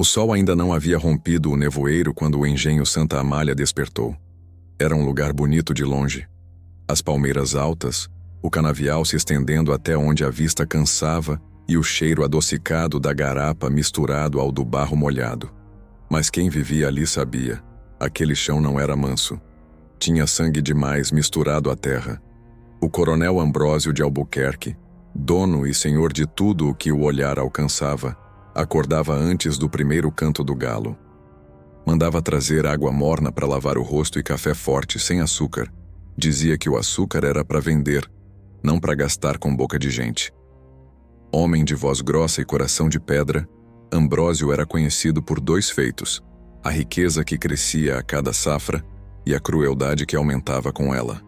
O sol ainda não havia rompido o nevoeiro quando o engenho Santa Amália despertou. Era um lugar bonito de longe. As palmeiras altas, o canavial se estendendo até onde a vista cansava e o cheiro adocicado da garapa misturado ao do barro molhado. Mas quem vivia ali sabia, aquele chão não era manso. Tinha sangue demais misturado à terra. O coronel Ambrósio de Albuquerque, dono e senhor de tudo o que o olhar alcançava, acordava antes do primeiro canto do galo. Mandava trazer água morna para lavar o rosto e café forte, sem açúcar. Dizia que o açúcar era para vender, não para gastar com boca de gente. Homem de voz grossa e coração de pedra, Ambrósio era conhecido por dois feitos: a riqueza que crescia a cada safra e a crueldade que aumentava com ela.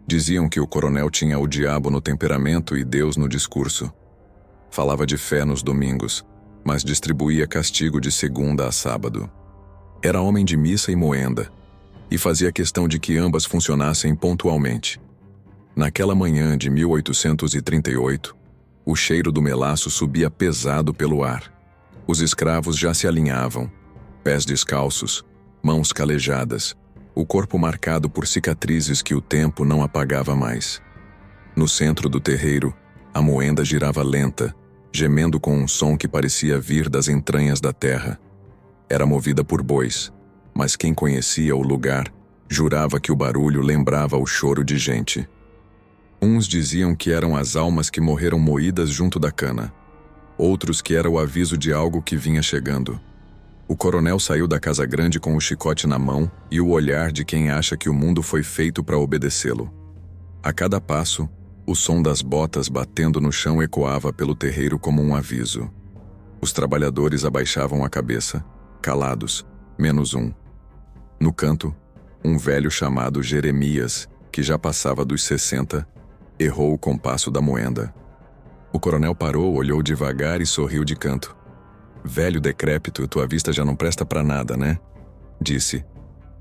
Diziam que o coronel tinha o diabo no temperamento e Deus no discurso. Falava de fé nos domingos, mas distribuía castigo de segunda a sábado. Era homem de missa e moenda, e fazia questão de que ambas funcionassem pontualmente. Naquela manhã de 1838, o cheiro do melaço subia pesado pelo ar. Os escravos já se alinhavam, pés descalços, mãos calejadas, o corpo marcado por cicatrizes que o tempo não apagava mais. No centro do terreiro, a moenda girava lenta, gemendo com um som que parecia vir das entranhas da terra. Era movida por bois, mas quem conhecia o lugar jurava que o barulho lembrava o choro de gente. Uns diziam que eram as almas que morreram moídas junto da cana. Outros que era o aviso de algo que vinha chegando. O coronel saiu da casa grande com o chicote na mão e o olhar de quem acha que o mundo foi feito para obedecê-lo. A cada passo, o som das botas batendo no chão ecoava pelo terreiro como um aviso. Os trabalhadores abaixavam a cabeça, calados, menos um. No canto, um velho chamado Jeremias, que já passava dos 60, errou o compasso da moenda. O coronel parou, olhou devagar e sorriu de canto. "Velho decrépito, tua vista já não presta pra nada, né?" disse.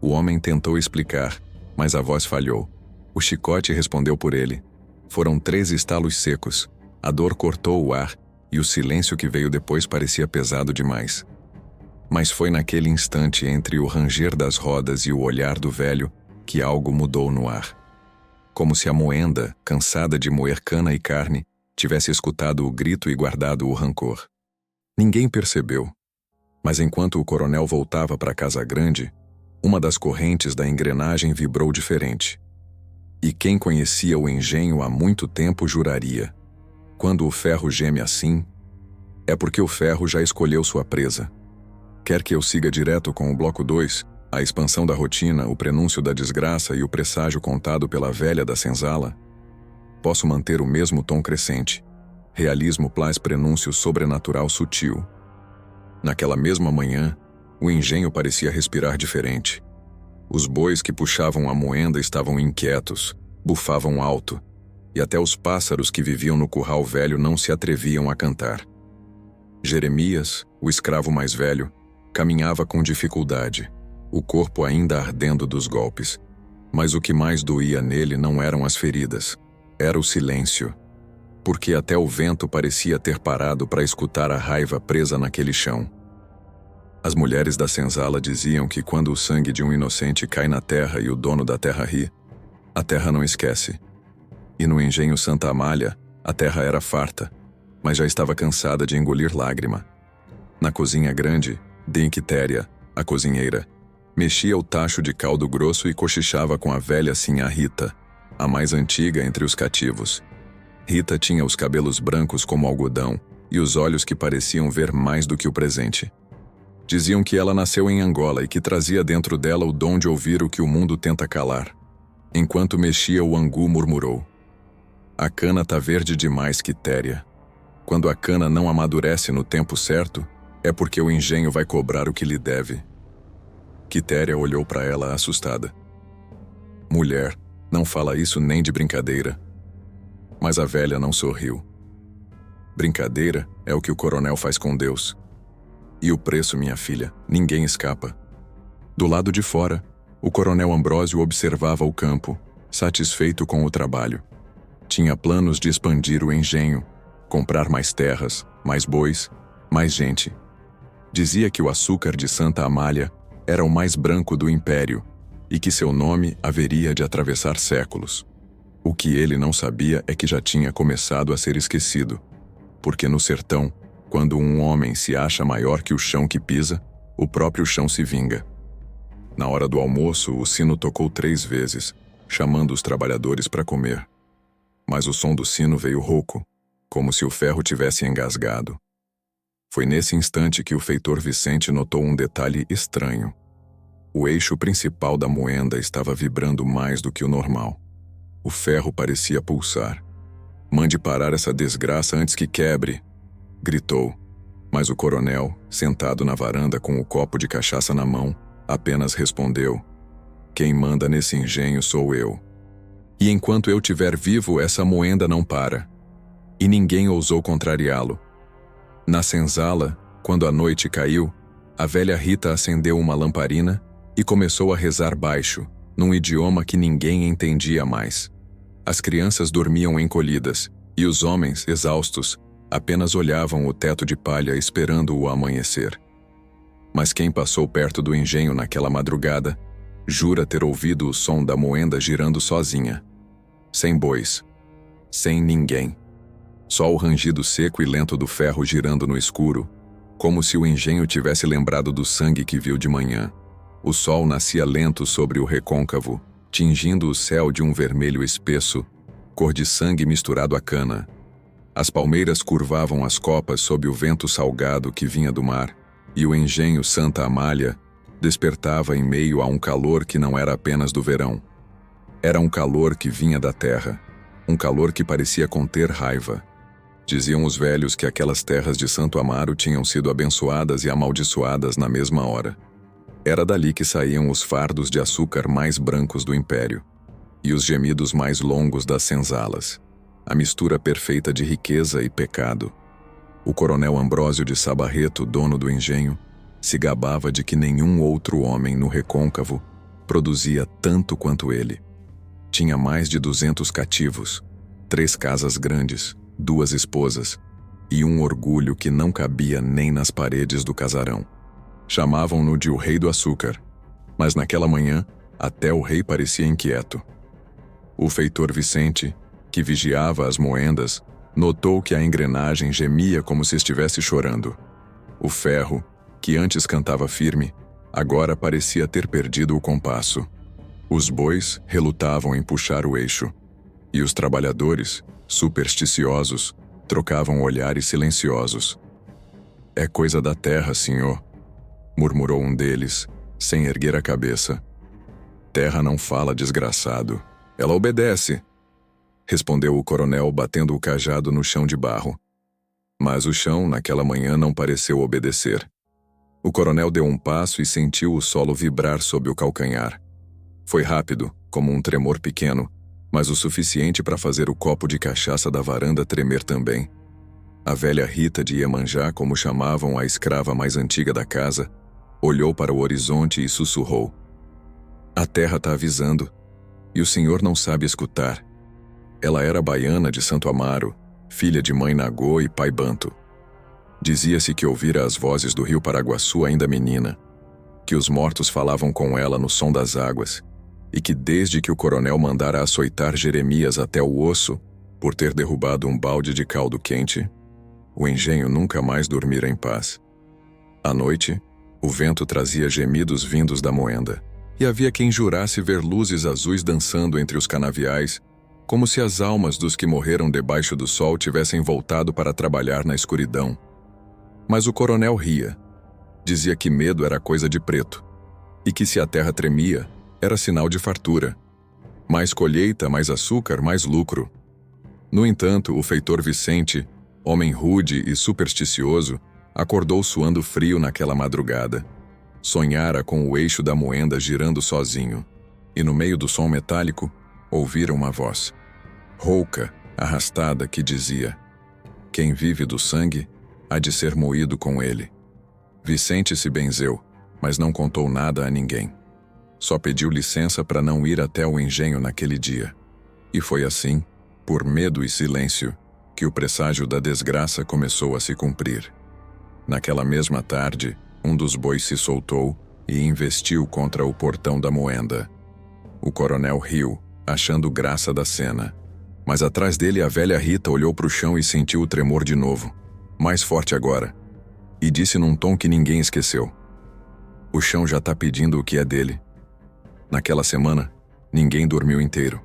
O homem tentou explicar, mas a voz falhou. O chicote respondeu por ele. Foram 3 estalos secos, a dor cortou o ar e o silêncio que veio depois parecia pesado demais. Mas foi naquele instante entre o ranger das rodas e o olhar do velho que algo mudou no ar. Como se a moenda, cansada de moer cana e carne, tivesse escutado o grito e guardado o rancor. Ninguém percebeu, mas enquanto o coronel voltava para a casa grande, uma das correntes da engrenagem vibrou diferente. E quem conhecia o engenho há muito tempo juraria: quando o ferro geme assim, é porque o ferro já escolheu sua presa. Quer que eu siga direto com o bloco 2, a expansão da rotina, o prenúncio da desgraça e o presságio contado pela velha da senzala? Posso manter o mesmo tom crescente. Realismo plas prenúncio sobrenatural sutil. Naquela mesma manhã, o engenho parecia respirar diferente. Os bois que puxavam a moenda estavam inquietos, bufavam alto, e até os pássaros que viviam no curral velho não se atreviam a cantar. Jeremias, o escravo mais velho, caminhava com dificuldade, o corpo ainda ardendo dos golpes. Mas o que mais doía nele não eram as feridas, era o silêncio. Porque até o vento parecia ter parado para escutar a raiva presa naquele chão. As mulheres da senzala diziam que quando o sangue de um inocente cai na terra e o dono da terra ri, a terra não esquece. E no engenho Santa Amália, a terra era farta, mas já estava cansada de engolir lágrima. Na cozinha grande, Quitéria, a cozinheira, mexia o tacho de caldo grosso e cochichava com a velha sinhá Rita, a mais antiga entre os cativos. Rita tinha os cabelos brancos como algodão e os olhos que pareciam ver mais do que o presente. Diziam que ela nasceu em Angola e que trazia dentro dela o dom de ouvir o que o mundo tenta calar. Enquanto mexia, o angu murmurou: "A cana tá verde demais, Quitéria. Quando a cana não amadurece no tempo certo, é porque o engenho vai cobrar o que lhe deve." Quitéria olhou para ela assustada. "Mulher, não fala isso nem de brincadeira." Mas a velha não sorriu. Brincadeira é o que o coronel faz com Deus. E o preço, minha filha, ninguém escapa. Do lado de fora, o coronel Ambrósio observava o campo, satisfeito com o trabalho. Tinha planos de expandir o engenho, comprar mais terras, mais bois, mais gente. Dizia que o açúcar de Santa Amália era o mais branco do império e que seu nome haveria de atravessar séculos. O que ele não sabia é que já tinha começado a ser esquecido, porque no sertão, quando um homem se acha maior que o chão que pisa, o próprio chão se vinga. Na hora do almoço, o sino tocou 3 vezes, chamando os trabalhadores para comer. Mas o som do sino veio rouco, como se o ferro tivesse engasgado. Foi nesse instante que o feitor Vicente notou um detalhe estranho. O eixo principal da moenda estava vibrando mais do que o normal. O ferro parecia pulsar. "Mande parar essa desgraça antes que quebre!" gritou. Mas o coronel, sentado na varanda com o copo de cachaça na mão, apenas respondeu: "Quem manda nesse engenho sou eu. E enquanto eu estiver vivo, essa moenda não para." E ninguém ousou contrariá-lo. Na senzala, quando a noite caiu, a velha Rita acendeu uma lamparina e começou a rezar baixo, num idioma que ninguém entendia mais. As crianças dormiam encolhidas, e os homens, exaustos, apenas olhavam o teto de palha esperando o amanhecer. Mas quem passou perto do engenho naquela madrugada, jura ter ouvido o som da moenda girando sozinha. Sem bois. Sem ninguém. Só o rangido seco e lento do ferro girando no escuro, como se o engenho tivesse lembrado do sangue que viu de manhã. O sol nascia lento sobre o recôncavo, tingindo o céu de um vermelho espesso, cor de sangue misturado à cana. As palmeiras curvavam as copas sob o vento salgado que vinha do mar, e o engenho Santa Amália despertava em meio a um calor que não era apenas do verão. Era um calor que vinha da terra, um calor que parecia conter raiva. Diziam os velhos que aquelas terras de Santo Amaro tinham sido abençoadas e amaldiçoadas na mesma hora. Era dali que saíam os fardos de açúcar mais brancos do império, e os gemidos mais longos das senzalas, a mistura perfeita de riqueza e pecado. O coronel Ambrósio de Sá Barreto, dono do engenho, se gabava de que nenhum outro homem no recôncavo produzia tanto quanto ele. Tinha mais de 200 cativos, 3 casas grandes, 2 esposas, e um orgulho que não cabia nem nas paredes do casarão. Chamavam-no de o Rei do Açúcar, mas naquela manhã até o rei parecia inquieto. O feitor Vicente, que vigiava as moendas, notou que a engrenagem gemia como se estivesse chorando. O ferro, que antes cantava firme, agora parecia ter perdido o compasso. Os bois relutavam em puxar o eixo, e os trabalhadores, supersticiosos, trocavam olhares silenciosos. "É coisa da terra, senhor", murmurou um deles, sem erguer a cabeça. "Terra não fala, desgraçado. Ela obedece", respondeu o coronel, batendo o cajado no chão de barro. Mas o chão, naquela manhã, não pareceu obedecer. O coronel deu um passo e sentiu o solo vibrar sob o calcanhar. Foi rápido, como um tremor pequeno, mas o suficiente para fazer o copo de cachaça da varanda tremer também. A velha Rita de Iemanjá, como chamavam a escrava mais antiga da casa, olhou para o horizonte e sussurrou: "A terra está avisando, e o senhor não sabe escutar." Ela era baiana de Santo Amaro, filha de mãe Nagô e pai Banto. Dizia-se que ouvira as vozes do rio Paraguaçu ainda menina, que os mortos falavam com ela no som das águas, e que desde que o coronel mandara açoitar Jeremias até o osso, por ter derrubado um balde de caldo quente, o engenho nunca mais dormira em paz. À noite, o vento trazia gemidos vindos da moenda, e havia quem jurasse ver luzes azuis dançando entre os canaviais, como se as almas dos que morreram debaixo do sol tivessem voltado para trabalhar na escuridão. Mas o coronel ria. Dizia que medo era coisa de preto, e que se a terra tremia, era sinal de fartura. Mais colheita, mais açúcar, mais lucro. No entanto, o feitor Vicente, homem rude e supersticioso, acordou suando frio naquela madrugada. Sonhara com o eixo da moenda girando sozinho, e no meio do som metálico, ouvira uma voz, rouca, arrastada, que dizia: "Quem vive do sangue, há de ser moído com ele." Vicente se benzeu, mas não contou nada a ninguém. Só pediu licença para não ir até o engenho naquele dia. E foi assim, por medo e silêncio, que o presságio da desgraça começou a se cumprir. Naquela mesma tarde, Um dos bois se soltou e investiu contra o portão da moenda. O coronel riu, achando graça da cena. Mas atrás dele a velha Rita olhou para o chão e sentiu o tremor de novo, mais forte agora, e disse num tom que ninguém esqueceu: "O chão já tá pedindo o que é dele." Naquela semana, ninguém dormiu inteiro.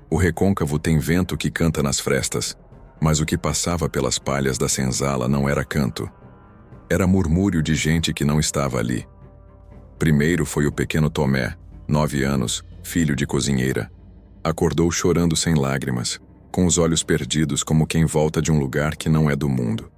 O recôncavo tem vento que canta nas frestas, mas o que passava pelas palhas da senzala não era canto. Era murmúrio de gente que não estava ali. Primeiro foi o pequeno Tomé, 9 anos, filho de cozinheira. Acordou chorando sem lágrimas, com os olhos perdidos como quem volta de um lugar que não é do mundo.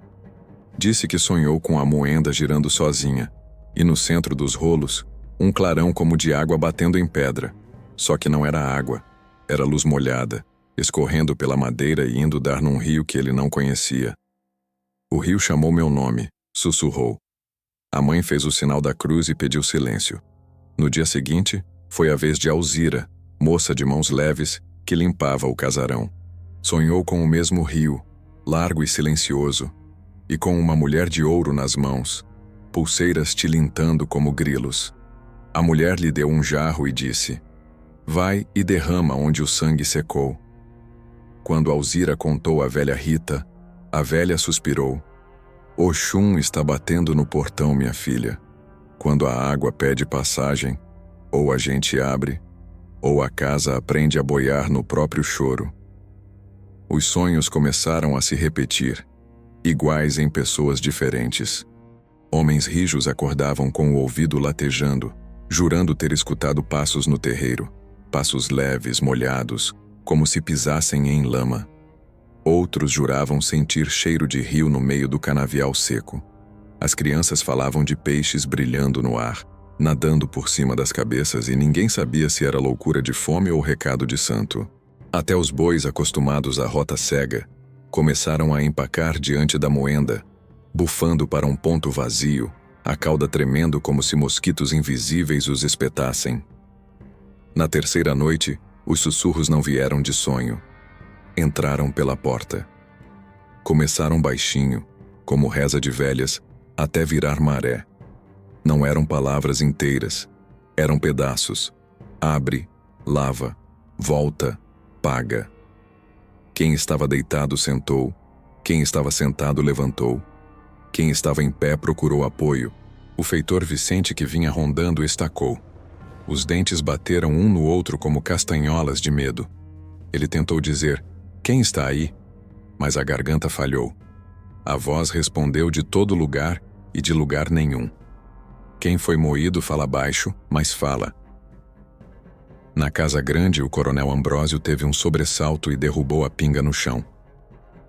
Disse que sonhou com a moenda girando sozinha, e no centro dos rolos, um clarão como de água batendo em pedra. Só que não era água, era luz molhada, escorrendo pela madeira e indo dar num rio que ele não conhecia. O rio chamou meu nome, sussurrou. A mãe fez o sinal da cruz e pediu silêncio. No dia seguinte, foi a vez de Alzira, moça de mãos leves, que limpava o casarão. Sonhou com o mesmo rio, largo e silencioso, e com uma mulher de ouro nas mãos, pulseiras tilintando como grilos. A mulher lhe deu um jarro e disse: "Vai e derrama onde o sangue secou." Quando Alzira contou à velha Rita, a velha suspirou: "Oxum está batendo no portão, minha filha. Quando a água pede passagem, ou a gente abre, ou a casa aprende a boiar no próprio choro." Os sonhos começaram a se repetir, iguais em pessoas diferentes. Homens rijos acordavam com o ouvido latejando, jurando ter escutado passos no terreiro, passos leves, molhados, como se pisassem em lama. Outros juravam sentir cheiro de rio no meio do canavial seco. As crianças falavam de peixes brilhando no ar, nadando por cima das cabeças, e ninguém sabia se era loucura de fome ou recado de santo. Até os bois acostumados à rota cega começaram a empacar diante da moenda, bufando para um ponto vazio, a cauda tremendo como se mosquitos invisíveis os espetassem. Na terceira noite, os sussurros não vieram de sonho. Entraram pela porta. Começaram baixinho, como reza de velhas, até virar maré. Não eram palavras inteiras, eram pedaços. Abre, lava, volta, paga. Quem estava deitado sentou, quem estava sentado levantou, quem estava em pé procurou apoio. O feitor Vicente que vinha rondando estacou. Os dentes bateram um no outro como castanholas de medo. Ele tentou dizer: "Quem está aí?" Mas a garganta falhou. A voz respondeu de todo lugar e de lugar nenhum. Quem foi moído fala baixo, mas fala. Na casa grande, o coronel Ambrósio teve um sobressalto e derrubou a pinga no chão.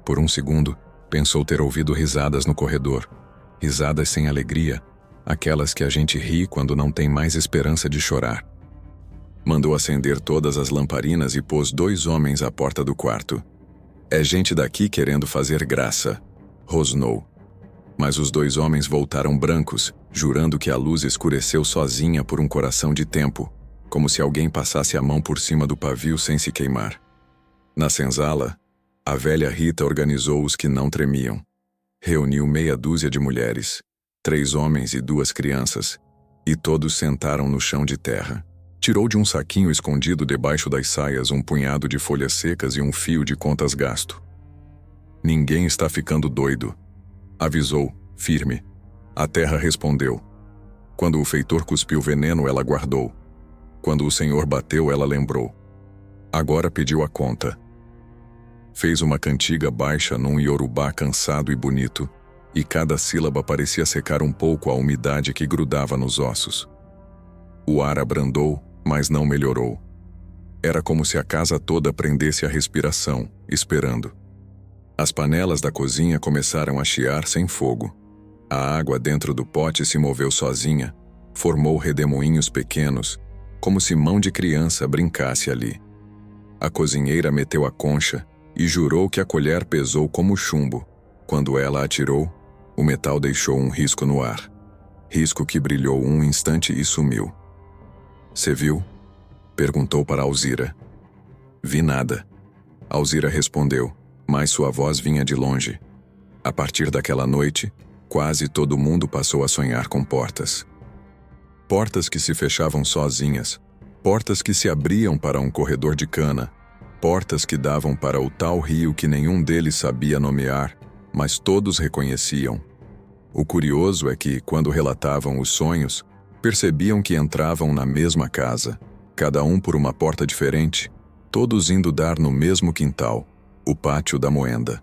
Por um segundo, pensou ter ouvido risadas no corredor. Risadas sem alegria, aquelas que a gente ri quando não tem mais esperança de chorar. Mandou acender todas as lamparinas e pôs 2 homens à porta do quarto. "É gente daqui querendo fazer graça", rosnou. Mas os 2 homens voltaram brancos, jurando que a luz escureceu sozinha por um coração de tempo, como se alguém passasse a mão por cima do pavio sem se queimar. Na senzala, a velha Rita organizou os que não tremiam. Reuniu meia dúzia de mulheres, 3 homens e 2 crianças, e todos sentaram no chão de terra. Tirou de um saquinho escondido debaixo das saias um punhado de folhas secas e um fio de contas gasto. "Ninguém está ficando doido", avisou, firme. A terra respondeu. Quando o feitor cuspiu veneno, ela guardou. Quando o senhor bateu, ela lembrou. Agora pediu a conta. Fez uma cantiga baixa num iorubá cansado e bonito, e cada sílaba parecia secar um pouco a umidade que grudava nos ossos. O ar abrandou, mas não melhorou. Era como se a casa toda prendesse a respiração, esperando. As panelas da cozinha começaram a chiar sem fogo. A água dentro do pote se moveu sozinha, formou redemoinhos pequenos, como se mão de criança brincasse ali. A cozinheira meteu a concha e jurou que a colher pesou como chumbo. Quando ela atirou, o metal deixou um risco no ar. Risco que brilhou um instante e sumiu. "Cê viu?" perguntou para Alzira. "Vi nada." Alzira respondeu, mas sua voz vinha de longe. A partir daquela noite, Quase todo mundo passou a sonhar com portas. Portas que se fechavam sozinhas, portas que se abriam para um corredor de cana, portas que davam para o tal rio que nenhum deles sabia nomear, mas todos reconheciam. O curioso é que, quando relatavam os sonhos, percebiam que entravam na mesma casa, cada um por uma porta diferente, todos indo dar no mesmo quintal, o pátio da Moenda.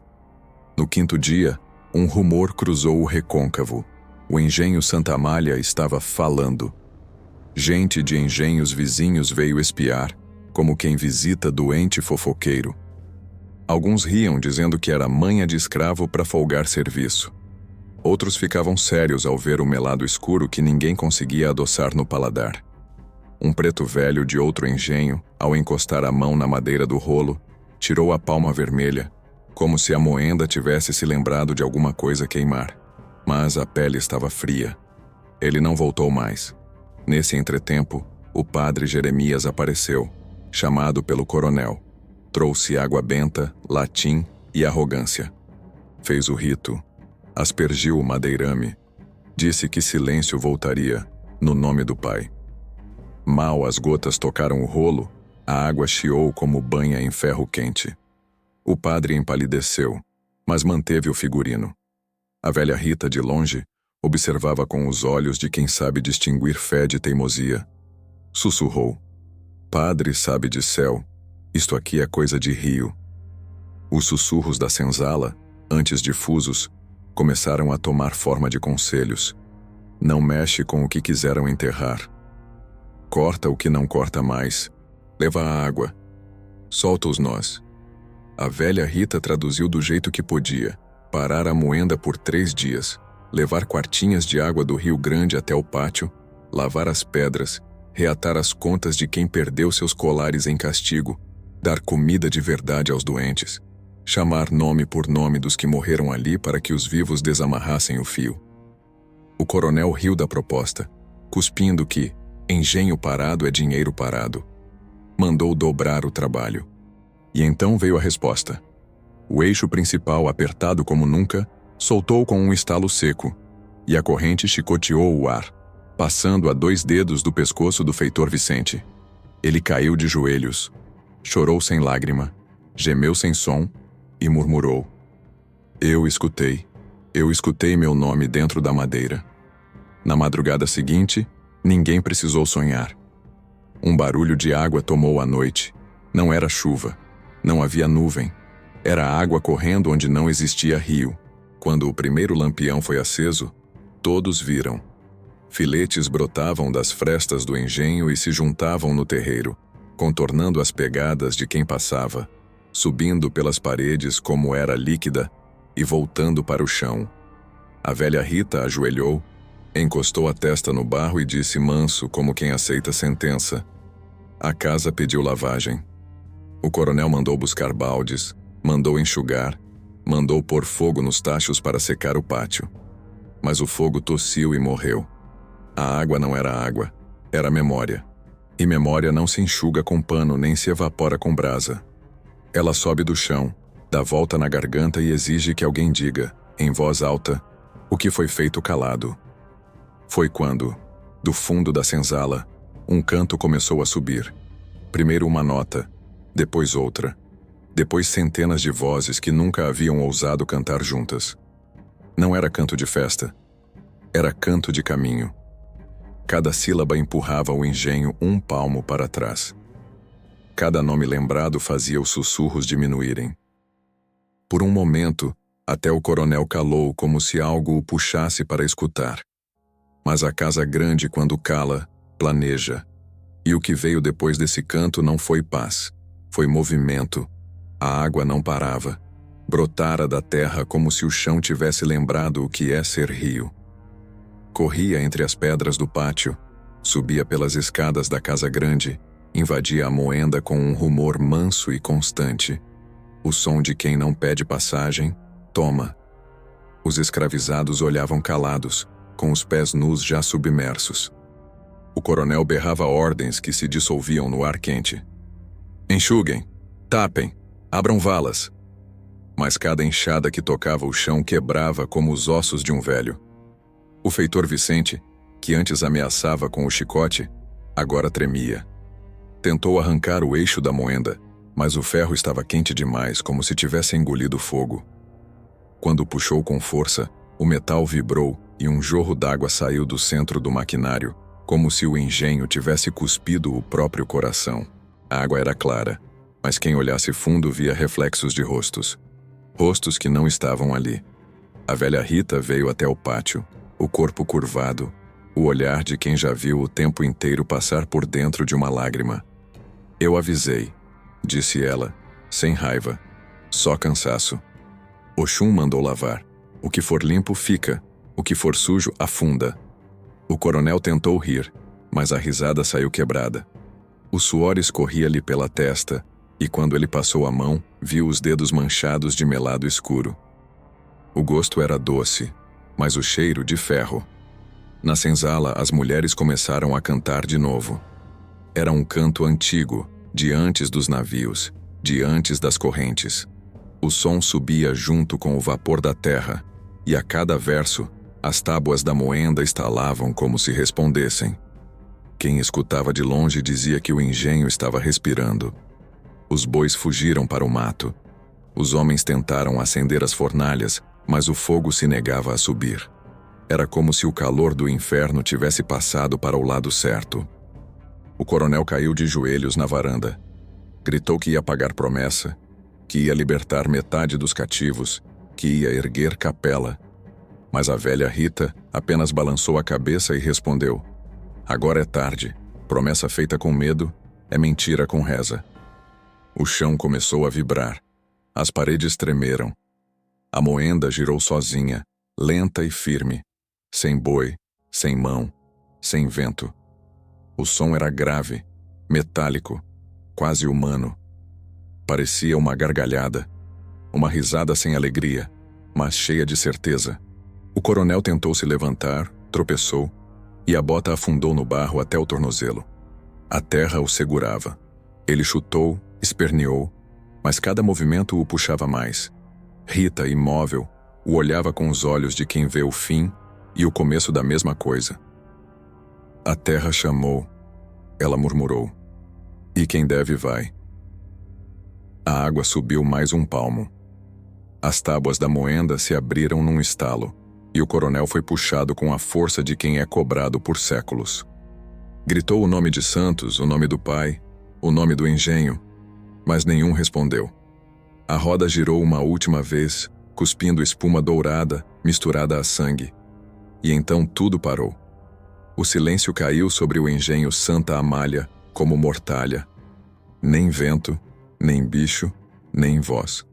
No quinto dia, um rumor cruzou o recôncavo. O engenho Santa Amália estava falando. Gente de engenhos vizinhos veio espiar, como quem visita doente fofoqueiro. Alguns riam dizendo que era manha de escravo para folgar serviço. Outros ficavam sérios ao ver o melado escuro que ninguém conseguia adoçar no paladar. Um preto velho de outro engenho, ao encostar a mão na madeira do rolo, tirou a palma vermelha, como se a Moenda tivesse se lembrado de alguma coisa queimar. Mas a pele estava fria. Ele não voltou mais. Nesse entretempo, o padre Jeremias apareceu, chamado pelo coronel. Trouxe água benta, latim e arrogância. Fez o rito. Aspergiu o madeirame. Disse que silêncio voltaria, no nome do Pai. Mal as gotas tocaram o rolo, a água chiou como banha em ferro quente. O padre empalideceu, mas manteve o figurino. A velha Rita, de longe, observava com os olhos de quem sabe distinguir fé de teimosia. Sussurrou: "Padre sabe de céu, isto aqui é coisa de rio." Os sussurros da senzala, antes difusos, começaram a tomar forma de conselhos. Não mexe com o que quiseram enterrar. Corta o que não corta mais. Leva a água. Solta os nós. A velha Rita traduziu do jeito que podia. Parar a Moenda por 3 dias. Levar quartinhas de água do Rio Grande até o pátio. Lavar as pedras. Reatar as contas de quem perdeu seus colares em castigo. Dar comida de verdade aos doentes. Chamar nome por nome dos que morreram ali para que os vivos desamarrassem o fio. O coronel riu da proposta, cuspindo que engenho parado é dinheiro parado. Mandou dobrar o trabalho. E então veio a resposta. O eixo principal, apertado como nunca, soltou com um estalo seco, e a corrente chicoteou o ar, passando a 2 dedos do pescoço do feitor Vicente. Ele caiu de joelhos, chorou sem lágrima, gemeu sem som e murmurou: eu escutei meu nome dentro da madeira. Na madrugada seguinte, ninguém precisou sonhar. Um barulho de água tomou a noite. Não era chuva, não havia nuvem. Era água correndo onde não existia rio. Quando o primeiro lampião foi aceso, todos viram. Filetes brotavam das frestas do engenho e se juntavam no terreiro, contornando as pegadas de quem passava, subindo pelas paredes como era líquida e voltando para o chão. A velha Rita ajoelhou, encostou a testa no barro e disse manso como quem aceita sentença: a casa pediu lavagem. O coronel mandou buscar baldes, mandou enxugar, mandou pôr fogo nos tachos para secar o pátio. Mas o fogo tossiu e morreu. A água não era água, era memória. E memória não se enxuga com pano nem se evapora com brasa. Ela sobe do chão, dá volta na garganta e exige que alguém diga, em voz alta, o que foi feito calado. Foi quando, do fundo da senzala, um canto começou a subir. Primeiro uma nota, depois outra, depois centenas de vozes que nunca haviam ousado cantar juntas. Não era canto de festa, era canto de caminho. Cada sílaba empurrava o engenho 1 palmo para trás. Cada nome lembrado fazia os sussurros diminuírem. Por um momento, até o coronel calou como se algo o puxasse para escutar. Mas a casa grande, quando cala, planeja. E o que veio depois desse canto não foi paz, foi movimento. A água não parava. Brotara da terra como se o chão tivesse lembrado o que é ser rio. Corria entre as pedras do pátio, subia pelas escadas da casa grande, invadia a Moenda com um rumor manso e constante. O som de quem não pede passagem, toma. Os escravizados olhavam calados, com os pés nus já submersos. O coronel berrava ordens que se dissolviam no ar quente. Enxuguem, tapem, abram valas. mas cada enxada que tocava o chão quebrava como os ossos de um velho. O feitor Vicente, que antes ameaçava com o chicote, agora tremia. Tentou arrancar o eixo da moenda, mas o ferro estava quente demais, como se tivesse engolido fogo. Quando puxou com força, o metal vibrou e um jorro d'água saiu do centro do maquinário, como se o engenho tivesse cuspido o próprio coração. A água era clara, mas quem olhasse fundo via reflexos de rostos. Rostos que não estavam ali. A velha Rita veio até o pátio, o corpo curvado, o olhar de quem já viu o tempo inteiro passar por dentro de uma lágrima. "Eu avisei", disse ela, sem raiva, só cansaço. "Oxum mandou lavar. O que for limpo fica, o que for sujo afunda." O coronel tentou rir, mas a risada saiu quebrada. O suor escorria-lhe pela testa, e quando ele passou a mão, viu os dedos manchados de melado escuro. O gosto era doce, mas o cheiro de ferro. Na senzala, as mulheres começaram a cantar de novo. Era um canto antigo, de antes dos navios, de antes das correntes. O som subia junto com o vapor da terra, e a cada verso, as tábuas da moenda estalavam como se respondessem. Quem escutava de longe dizia que o engenho estava respirando. Os bois fugiram para o mato. Os homens tentaram acender as fornalhas, mas o fogo se negava a subir. Era como se o calor do inferno tivesse passado para o lado certo. O coronel caiu de joelhos na varanda. Gritou que ia pagar promessa, que ia libertar metade dos cativos, que ia erguer capela. Mas a velha Rita apenas balançou a cabeça e respondeu: "Agora é tarde. Promessa feita com medo é mentira com reza." O chão começou a vibrar. As paredes tremeram. A moenda girou sozinha, lenta e firme, sem boi, sem mão, sem vento. O som era grave, metálico, quase humano. Parecia uma gargalhada, uma risada sem alegria, mas cheia de certeza. O coronel tentou se levantar, tropeçou, e a bota afundou no barro até o tornozelo. A terra o segurava. Ele chutou, esperneou, mas cada movimento o puxava mais. Rita, imóvel, o olhava com os olhos de quem vê o fim e o começo da mesma coisa. "A terra chamou", ela murmurou. "E quem deve vai." A água subiu mais um palmo. As tábuas da moenda se abriram num estalo, e o coronel foi puxado com a força de quem é cobrado por séculos. Gritou o nome de Santos, o nome do pai, o nome do engenho, mas nenhum respondeu. A roda girou uma última vez, cuspindo espuma dourada, misturada a sangue. E então tudo parou. O silêncio caiu sobre o engenho Santa Amália, como mortalha. Nem vento, nem bicho, nem voz.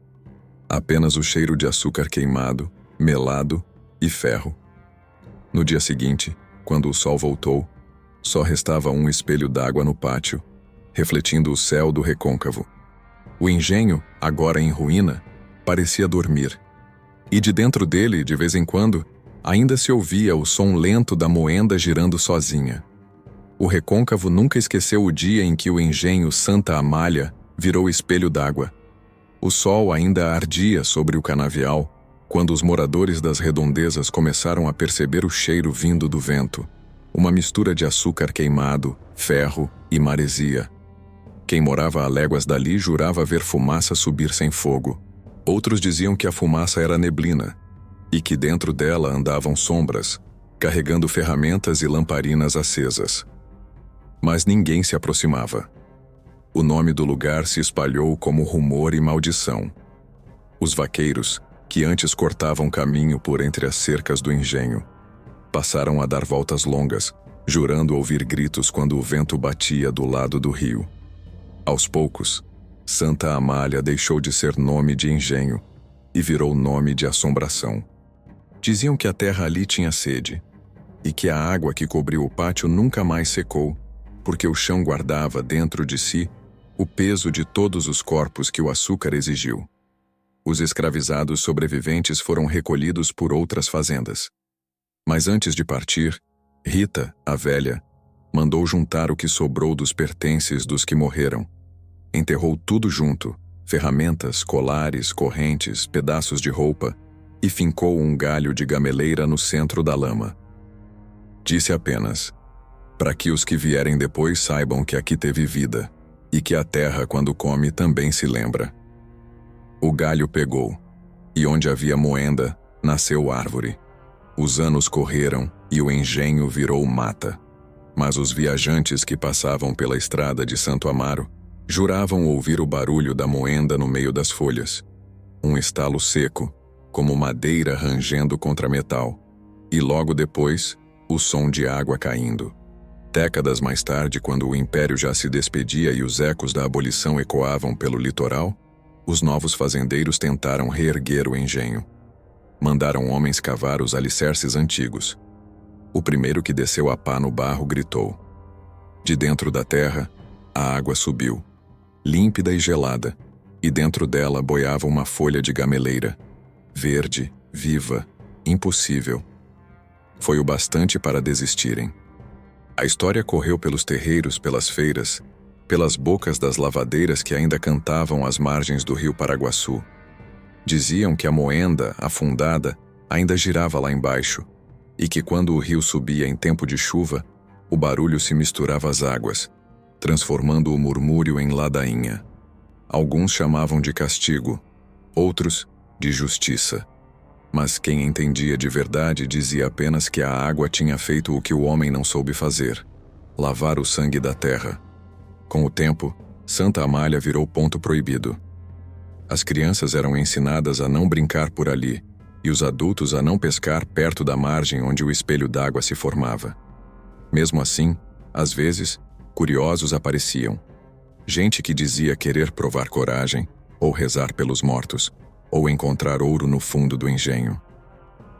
Apenas o cheiro de açúcar queimado, melado e ferro. No dia seguinte, quando o sol voltou, só restava um espelho d'água no pátio, refletindo o céu do recôncavo. O engenho, agora em ruína, parecia dormir. E de dentro dele, de vez em quando, ainda se ouvia o som lento da moenda girando sozinha. O recôncavo nunca esqueceu o dia em que o engenho Santa Amália virou espelho d'água. O sol ainda ardia sobre o canavial, quando os moradores das redondezas começaram a perceber o cheiro vindo do vento, uma mistura de açúcar queimado, ferro e maresia. Quem morava a léguas dali jurava ver fumaça subir sem fogo. Outros diziam que a fumaça era neblina, e que dentro dela andavam sombras, carregando ferramentas e lamparinas acesas. Mas ninguém se aproximava. O nome do lugar se espalhou como rumor e maldição. Os vaqueiros, que antes cortavam caminho por entre as cercas do engenho, passaram a dar voltas longas, jurando ouvir gritos quando o vento batia do lado do rio. Aos poucos, Santa Amália deixou de ser nome de engenho e virou nome de assombração. Diziam que a terra ali tinha sede, e que a água que cobriu o pátio nunca mais secou, porque o chão guardava dentro de si o peso de todos os corpos que o açúcar exigiu. Os escravizados sobreviventes foram recolhidos por outras fazendas. Mas antes de partir, Rita, a velha, mandou juntar o que sobrou dos pertences dos que morreram. Enterrou tudo junto, ferramentas, colares, correntes, pedaços de roupa, e fincou um galho de gameleira no centro da lama. Disse apenas: para que os que vierem depois saibam que aqui teve vida, e que a terra, quando come, também se lembra. O galho pegou, e onde havia moenda, nasceu árvore. Os anos correram, e o engenho virou mata. Mas os viajantes que passavam pela estrada de Santo Amaro juravam ouvir o barulho da moenda no meio das folhas. Um estalo seco, como madeira rangendo contra metal. E logo depois, o som de água caindo. Décadas mais tarde, quando o império já se despedia e os ecos da abolição ecoavam pelo litoral, os novos fazendeiros tentaram reerguer o engenho. Mandaram homens cavar os alicerces antigos. O primeiro que desceu a pá no barro gritou. De dentro da terra, a água subiu, límpida e gelada, e dentro dela boiava uma folha de gameleira, verde, viva, impossível. Foi o bastante para desistirem. A história correu pelos terreiros, pelas feiras, pelas bocas das lavadeiras que ainda cantavam às margens do rio Paraguaçu. Diziam que a moenda, afundada, ainda girava lá embaixo, e que quando o rio subia em tempo de chuva, o barulho se misturava às águas, transformando o murmúrio em ladainha. Alguns chamavam de castigo, outros de justiça. Mas quem entendia de verdade dizia apenas que a água tinha feito o que o homem não soube fazer: lavar o sangue da terra. Com o tempo, Santa Amália virou ponto proibido. As crianças eram ensinadas a não brincar por ali, e os adultos a não pescar perto da margem onde o espelho d'água se formava. Mesmo assim, às vezes, curiosos apareciam. Gente que dizia querer provar coragem, ou rezar pelos mortos, ou encontrar ouro no fundo do engenho.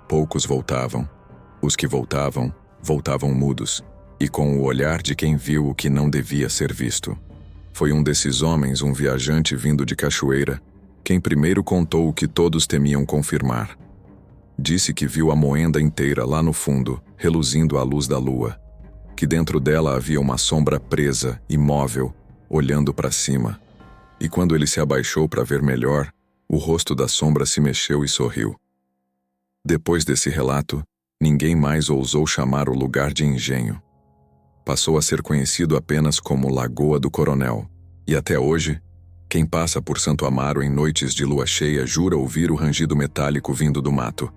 Poucos voltavam. Os que voltavam, voltavam mudos, e com o olhar de quem viu o que não devia ser visto. Foi um desses homens, um viajante vindo de Cachoeira, quem primeiro contou o que todos temiam confirmar. Disse que viu a moenda inteira lá no fundo, reluzindo à luz da lua, que dentro dela havia uma sombra presa, imóvel, olhando para cima. E quando ele se abaixou para ver melhor, o rosto da sombra se mexeu e sorriu. Depois desse relato, ninguém mais ousou chamar o lugar de engenho. Passou a ser conhecido apenas como Lagoa do Coronel, e até hoje, quem passa por Santo Amaro em noites de lua cheia jura ouvir o rangido metálico vindo do mato,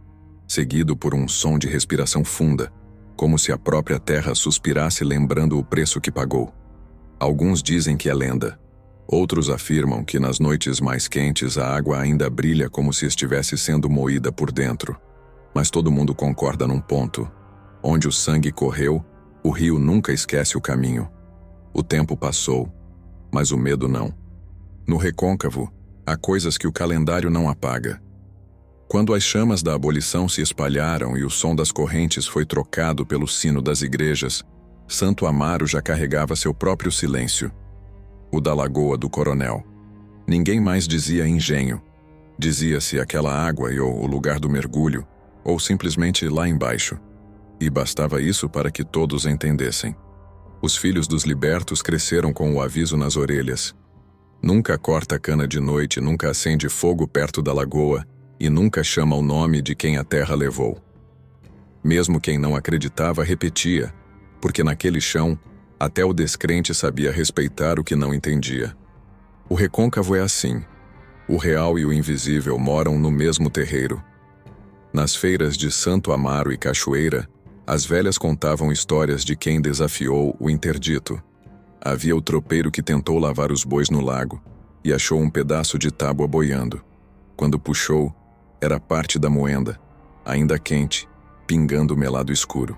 seguido por um som de respiração funda, como se a própria terra suspirasse lembrando o preço que pagou. Alguns dizem que é lenda. Outros afirmam que nas noites mais quentes a água ainda brilha como se estivesse sendo moída por dentro. Mas todo mundo concorda num ponto: onde o sangue correu, o rio nunca esquece o caminho. O tempo passou, mas o medo não. No recôncavo, há coisas que o calendário não apaga. Quando as chamas da abolição se espalharam e o som das correntes foi trocado pelo sino das igrejas, Santo Amaro já carregava seu próprio silêncio. O da Lagoa do Coronel. Ninguém mais dizia engenho. Dizia-se aquela água ou o lugar do mergulho, ou simplesmente lá embaixo. E bastava isso para que todos entendessem. Os filhos dos libertos cresceram com o aviso nas orelhas. Nunca corta cana de noite, nunca acende fogo perto da lagoa e nunca chama o nome de quem a terra levou. Mesmo quem não acreditava repetia, porque naquele chão, até o descrente sabia respeitar o que não entendia. O recôncavo é assim. O real e o invisível moram no mesmo terreiro. Nas feiras de Santo Amaro e Cachoeira, as velhas contavam histórias de quem desafiou o interdito. Havia o tropeiro que tentou lavar os bois no lago e achou um pedaço de tábua boiando. Quando puxou, era parte da moenda, ainda quente, pingando o melado escuro.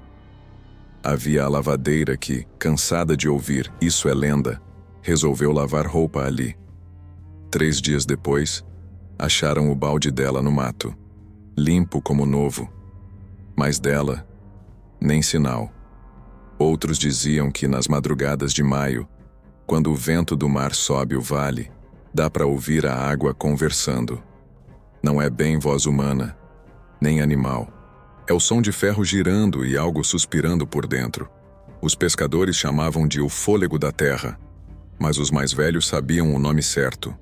Havia a lavadeira que, cansada de ouvir "isso é lenda", resolveu lavar roupa ali. 3 dias depois, acharam o balde dela no mato, limpo como novo. Mas dela, nem sinal. Outros diziam que nas madrugadas de maio, quando o vento do mar sobe o vale, dá para ouvir a água conversando. Não é bem voz humana, nem animal. É o som de ferro girando e algo suspirando por dentro. Os pescadores chamavam de o fôlego da terra, mas os mais velhos sabiam o nome certo: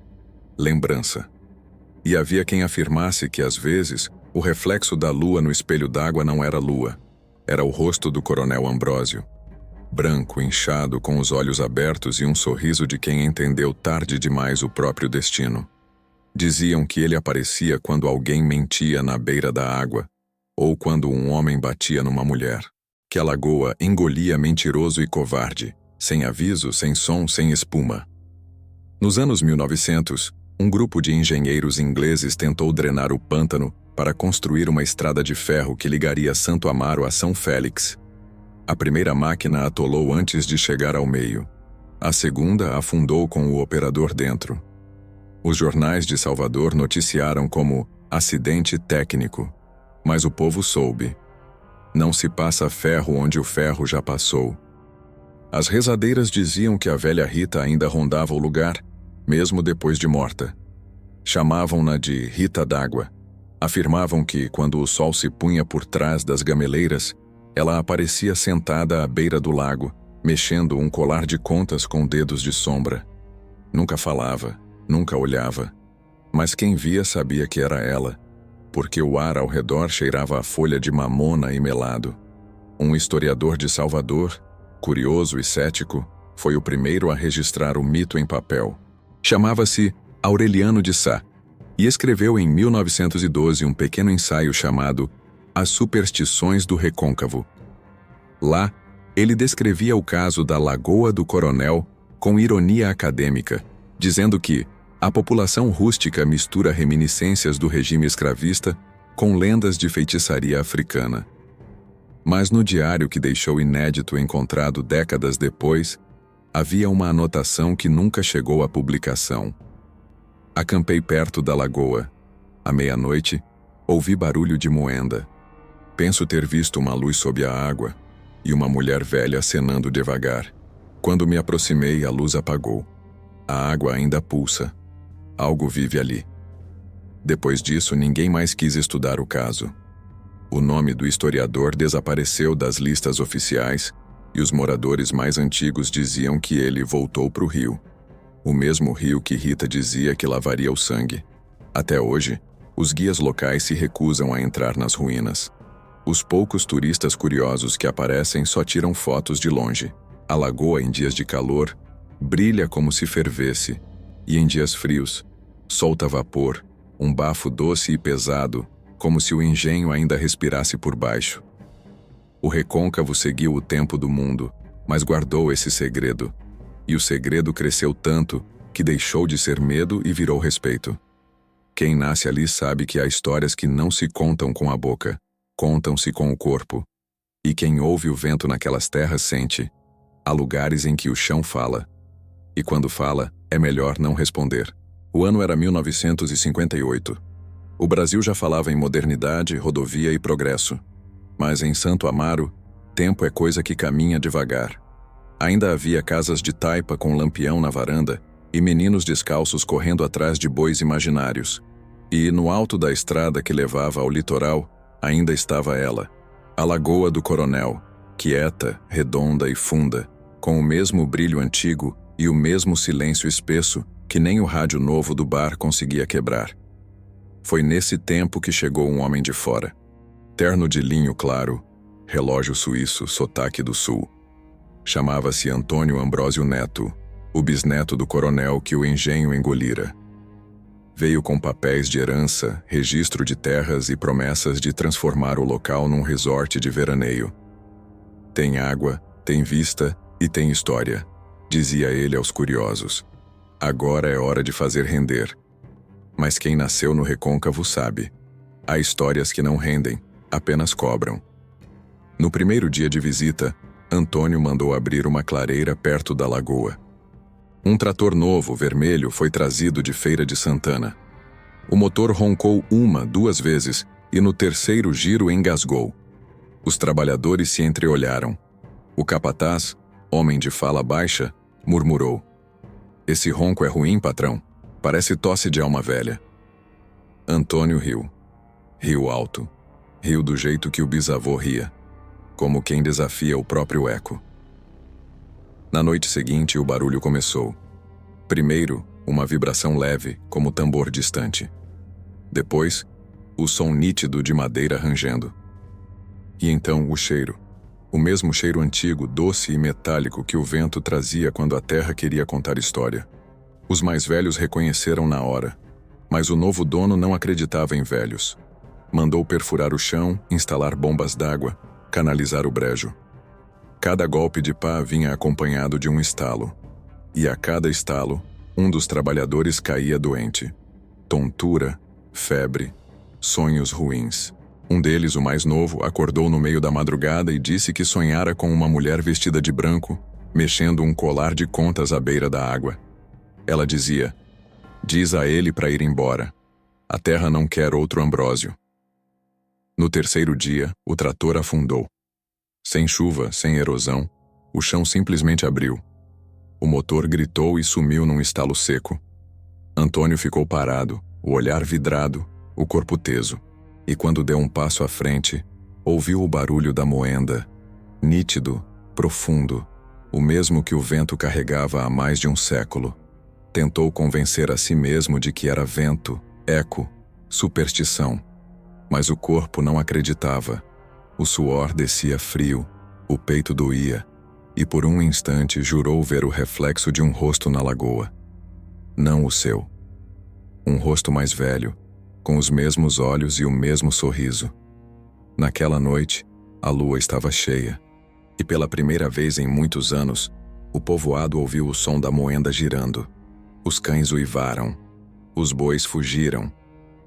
lembrança. E havia quem afirmasse que, às vezes, o reflexo da lua no espelho d'água não era lua, era o rosto do coronel Ambrósio. Branco, inchado, com os olhos abertos e um sorriso de quem entendeu tarde demais o próprio destino. Diziam que ele aparecia quando alguém mentia na beira da água, ou quando um homem batia numa mulher. Que a lagoa engolia mentiroso e covarde, sem aviso, sem som, sem espuma. Nos anos 1900, um grupo de engenheiros ingleses tentou drenar o pântano para construir uma estrada de ferro que ligaria Santo Amaro a São Félix. A primeira máquina atolou antes de chegar ao meio. A segunda afundou com o operador dentro. Os jornais de Salvador noticiaram como acidente técnico, mas o povo soube. Não se passa ferro onde o ferro já passou. As rezadeiras diziam que a velha Rita ainda rondava o lugar, mesmo depois de morta. Chamavam-na de Rita d'Água. Afirmavam que, quando o sol se punha por trás das gameleiras, ela aparecia sentada à beira do lago, mexendo um colar de contas com dedos de sombra. Nunca falava, nunca olhava, mas quem via sabia que era ela, porque o ar ao redor cheirava a folha de mamona e melado. Um historiador de Salvador, curioso e cético, foi o primeiro a registrar o mito em papel. Chamava-se Aureliano de Sá e escreveu em 1912 um pequeno ensaio chamado As Superstições do Recôncavo. Lá, ele descrevia o caso da Lagoa do Coronel com ironia acadêmica, dizendo que a população rústica mistura reminiscências do regime escravista com lendas de feitiçaria africana. Mas no diário que deixou inédito encontrado décadas depois, havia uma anotação que nunca chegou à publicação. Acampei perto da lagoa. À meia-noite, ouvi barulho de moenda. Penso ter visto uma luz sob a água e uma mulher velha acenando devagar. Quando me aproximei, a luz apagou. A água ainda pulsa. Algo vive ali. Depois disso, ninguém mais quis estudar o caso. O nome do historiador desapareceu das listas oficiais e os moradores mais antigos diziam que ele voltou para o rio. O mesmo rio que Rita dizia que lavaria o sangue. Até hoje, os guias locais se recusam a entrar nas ruínas. Os poucos turistas curiosos que aparecem só tiram fotos de longe. A lagoa, em dias de calor, brilha como se fervesse, e em dias frios, solta vapor, um bafo doce e pesado, como se o engenho ainda respirasse por baixo. O recôncavo seguiu o tempo do mundo, mas guardou esse segredo. E o segredo cresceu tanto que deixou de ser medo e virou respeito. Quem nasce ali sabe que há histórias que não se contam com a boca, contam-se com o corpo. E quem ouve o vento naquelas terras sente. Há lugares em que o chão fala. E quando fala, é melhor não responder. O ano era 1958. O Brasil já falava em modernidade, rodovia e progresso. Mas em Santo Amaro, tempo é coisa que caminha devagar. Ainda havia casas de taipa com lampião na varanda e meninos descalços correndo atrás de bois imaginários. E, no alto da estrada que levava ao litoral, ainda estava ela, a Lagoa do Coronel, quieta, redonda e funda, com o mesmo brilho antigo e o mesmo silêncio espesso que nem o rádio novo do bar conseguia quebrar. Foi nesse tempo que chegou um homem de fora. Terno de linho claro, relógio suíço, sotaque do sul. Chamava-se Antônio Ambrósio Neto, o bisneto do coronel que o engenho engolira. Veio com papéis de herança, registro de terras e promessas de transformar o local num resort de veraneio. Tem água, tem vista e tem história, dizia ele aos curiosos. Agora é hora de fazer render. Mas quem nasceu no recôncavo sabe. Há histórias que não rendem, apenas cobram. No primeiro dia de visita, Antônio mandou abrir uma clareira perto da lagoa. Um trator novo, vermelho, foi trazido de Feira de Santana. O motor roncou duas vezes e no terceiro giro engasgou. Os trabalhadores se entreolharam. O capataz, homem de fala baixa, murmurou: "Esse ronco é ruim, patrão. Parece tosse de alma velha." Antônio riu. Riu alto. Riu do jeito que o bisavô ria, como quem desafia o próprio eco. Na noite seguinte, o barulho começou. Primeiro, uma vibração leve, como tambor distante. Depois, o som nítido de madeira rangendo. E então o cheiro. O mesmo cheiro antigo, doce e metálico que o vento trazia quando a terra queria contar história. Os mais velhos reconheceram na hora, mas o novo dono não acreditava em velhos. Mandou perfurar o chão, instalar bombas d'água, canalizar o brejo. Cada golpe de pá vinha acompanhado de um estalo. E a cada estalo, um dos trabalhadores caía doente. Tontura, febre, sonhos ruins. Um deles, o mais novo, acordou no meio da madrugada e disse que sonhara com uma mulher vestida de branco, mexendo um colar de contas à beira da água. Ela dizia: "Diz a ele para ir embora. A terra não quer outro Ambrósio." No terceiro dia, o trator afundou. Sem chuva, sem erosão, o chão simplesmente abriu. O motor gritou e sumiu num estalo seco. Antônio ficou parado, o olhar vidrado, o corpo teso. E quando deu um passo à frente, ouviu o barulho da moenda, nítido, profundo, o mesmo que o vento carregava há mais de um século. Tentou convencer a si mesmo de que era vento, eco, superstição. Mas o corpo não acreditava. O suor descia frio, o peito doía, e por um instante jurou ver o reflexo de um rosto na lagoa. Não o seu. Um rosto mais velho, com os mesmos olhos e o mesmo sorriso. Naquela noite, a lua estava cheia, e pela primeira vez em muitos anos, o povoado ouviu o som da moenda girando. Os cães uivaram, os bois fugiram,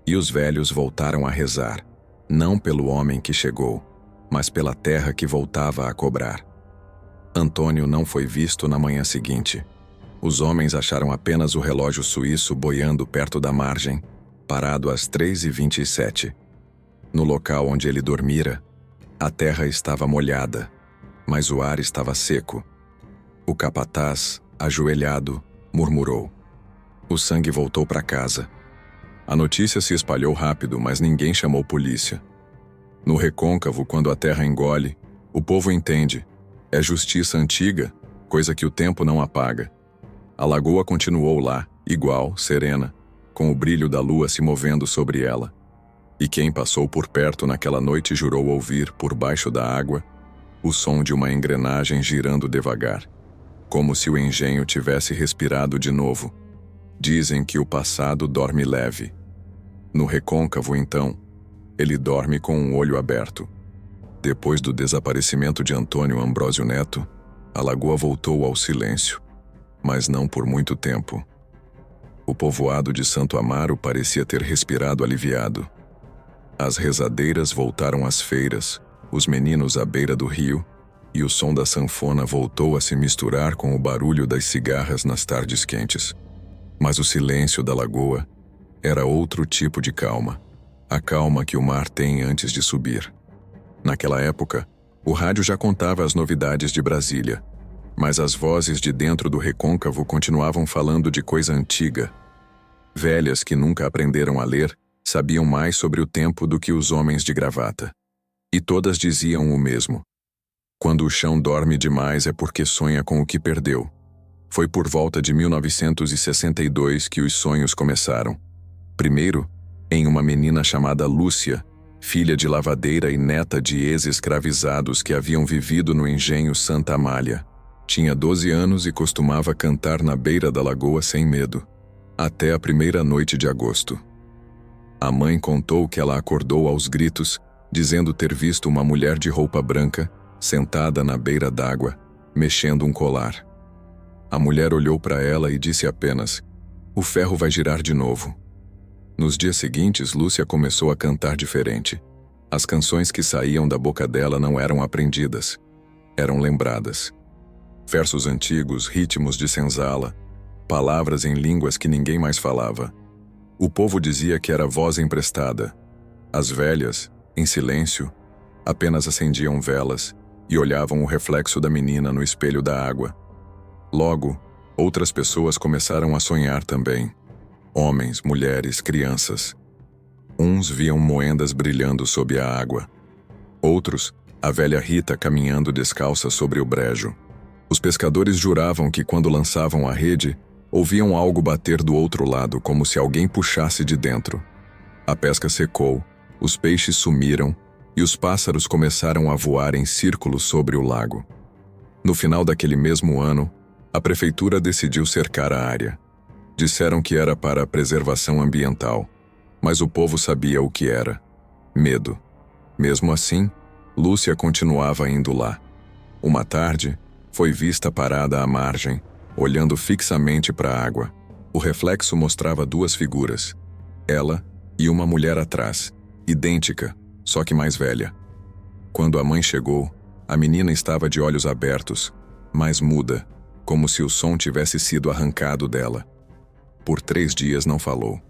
e os velhos voltaram a rezar, não pelo homem que chegou, mas pela terra que voltava a cobrar. Antônio não foi visto na manhã seguinte. Os homens acharam apenas o relógio suíço boiando perto da margem, parado às 3h27. No local onde ele dormira, a terra estava molhada, mas o ar estava seco. O capataz, ajoelhado, murmurou. O sangue voltou para casa. A notícia se espalhou rápido, mas ninguém chamou polícia. No recôncavo, quando a terra engole, o povo entende. É justiça antiga, coisa que o tempo não apaga. A lagoa continuou lá, igual, serena, com o brilho da lua se movendo sobre ela. E quem passou por perto naquela noite jurou ouvir, por baixo da água, o som de uma engrenagem girando devagar, como se o engenho tivesse respirado de novo. Dizem que o passado dorme leve. No recôncavo, então, ele dorme com um olho aberto. Depois do desaparecimento de Antônio Ambrósio Neto, a lagoa voltou ao silêncio, mas não por muito tempo. O povoado de Santo Amaro parecia ter respirado aliviado. As rezadeiras voltaram às feiras, os meninos à beira do rio, e o som da sanfona voltou a se misturar com o barulho das cigarras nas tardes quentes. Mas o silêncio da lagoa era outro tipo de calma, a calma que o mar tem antes de subir. Naquela época, o rádio já contava as novidades de Brasília, mas as vozes de dentro do recôncavo continuavam falando de coisa antiga. Velhas que nunca aprenderam a ler sabiam mais sobre o tempo do que os homens de gravata. E todas diziam o mesmo. Quando o chão dorme demais é porque sonha com o que perdeu. Foi por volta de 1962 que os sonhos começaram. Primeiro, em uma menina chamada Lúcia, filha de lavadeira e neta de ex-escravizados que haviam vivido no engenho Santa Amália. Tinha 12 anos e costumava cantar na beira da lagoa sem medo, até a primeira noite de agosto. A mãe contou que ela acordou aos gritos, dizendo ter visto uma mulher de roupa branca, sentada na beira d'água, mexendo um colar. A mulher olhou para ela e disse apenas: "O ferro vai girar de novo." Nos dias seguintes, Lúcia começou a cantar diferente. As canções que saíam da boca dela não eram aprendidas, eram lembradas. Versos antigos, ritmos de senzala, palavras em línguas que ninguém mais falava. O povo dizia que era voz emprestada. As velhas, em silêncio, apenas acendiam velas e olhavam o reflexo da menina no espelho da água. Logo, outras pessoas começaram a sonhar também. Homens, mulheres, crianças. Uns viam moendas brilhando sob a água. Outros, a velha Rita caminhando descalça sobre o brejo. Os pescadores juravam que quando lançavam a rede, Ouviam algo bater do outro lado, como se alguém puxasse de dentro. A pesca secou, os peixes sumiram e os pássaros começaram a voar em círculos sobre o lago. No final daquele mesmo ano, a prefeitura decidiu cercar a área. Disseram que era para a preservação ambiental, mas o povo sabia o que era: medo. Mesmo assim, Lúcia continuava indo lá. Uma tarde, foi vista parada à margem, olhando fixamente para a água. O reflexo mostrava duas figuras, ela e uma mulher atrás, idêntica, só que mais velha. Quando a mãe chegou, a menina estava de olhos abertos, mas muda, como se o som tivesse sido arrancado dela. Por 3 dias não falou.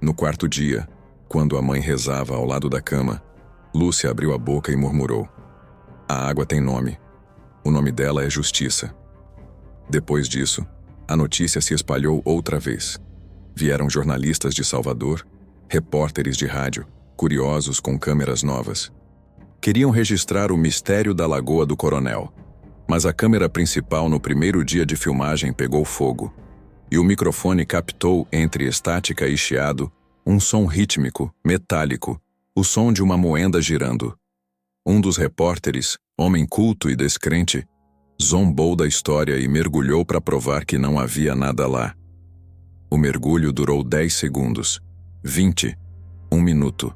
No 4º dia, quando a mãe rezava ao lado da cama, Lúcia abriu a boca e murmurou: "A água tem nome. O nome dela é Justiça." Depois disso, a notícia se espalhou outra vez. Vieram jornalistas de Salvador, repórteres de rádio, curiosos com câmeras novas. Queriam registrar o mistério da Lagoa do Coronel, mas a câmera principal no primeiro dia de filmagem pegou fogo, e o microfone captou, entre estática e chiado, um som rítmico, metálico, o som de uma moenda girando. Um dos repórteres, homem culto e descrente, zombou da história e mergulhou para provar que não havia nada lá. O mergulho durou 10 segundos, 20, 1 minuto.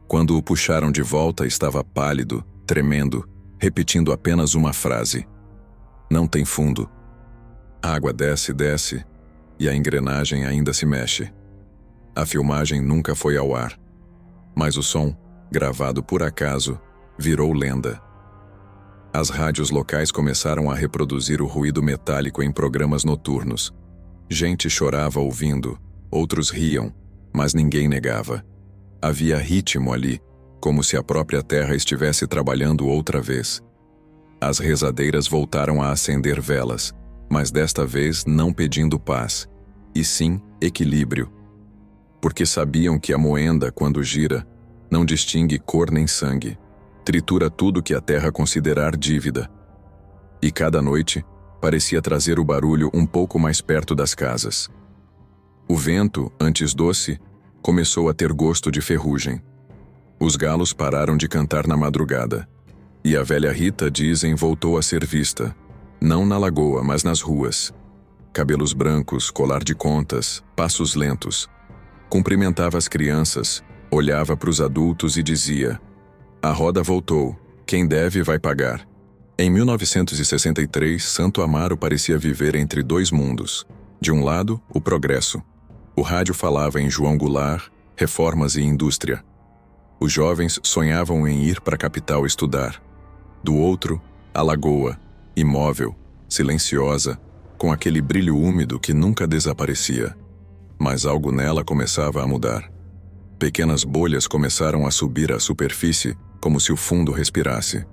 Quando o puxaram de volta, estava pálido, tremendo, repetindo apenas uma frase: "Não tem fundo." A água desce, desce, e a engrenagem ainda se mexe. A filmagem nunca foi ao ar, mas o som, gravado por acaso, virou lenda. As rádios locais começaram a reproduzir o ruído metálico em programas noturnos. Gente chorava ouvindo, outros riam, mas ninguém negava. Havia ritmo ali, como se a própria terra estivesse trabalhando outra vez. As rezadeiras voltaram a acender velas, mas desta vez não pedindo paz, e sim equilíbrio. Porque sabiam que a moenda, quando gira, não distingue cor nem sangue, tritura tudo que a terra considerar dívida. E cada noite parecia trazer o barulho um pouco mais perto das casas. O vento, antes doce, começou a ter gosto de ferrugem. Os galos pararam de cantar na madrugada, e a velha Rita, dizem, voltou a ser vista, não na lagoa, mas nas ruas. Cabelos brancos, colar de contas, passos lentos. Cumprimentava as crianças, olhava para os adultos e dizia: "A roda voltou, quem deve vai pagar." Em 1963, Santo Amaro parecia viver entre 2 mundos. De um lado, o progresso. O rádio falava em João Goulart, reformas e indústria. Os jovens sonhavam em ir para a capital estudar. Do outro, a lagoa, imóvel, silenciosa, com aquele brilho úmido que nunca desaparecia. Mas algo nela começava a mudar. Pequenas bolhas começaram a subir à superfície, como se o fundo respirasse.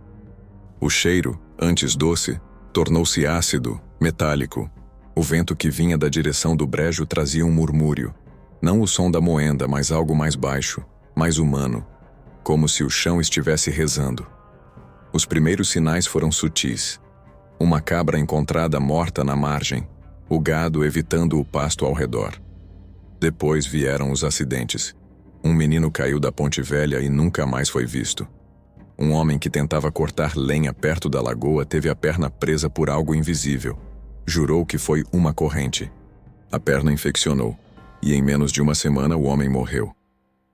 O cheiro, antes doce, tornou-se ácido, metálico. O vento que vinha da direção do brejo trazia um murmúrio. Não o som da moenda, mas algo mais baixo, mais humano, como se o chão estivesse rezando. Os primeiros sinais foram sutis. Uma cabra encontrada morta na margem, o gado evitando o pasto ao redor. Depois vieram os acidentes. Um menino caiu da ponte velha e nunca mais foi visto. Um homem que tentava cortar lenha perto da lagoa teve a perna presa por algo invisível. Jurou que foi uma corrente. A perna infeccionou, e em menos de uma semana o homem morreu.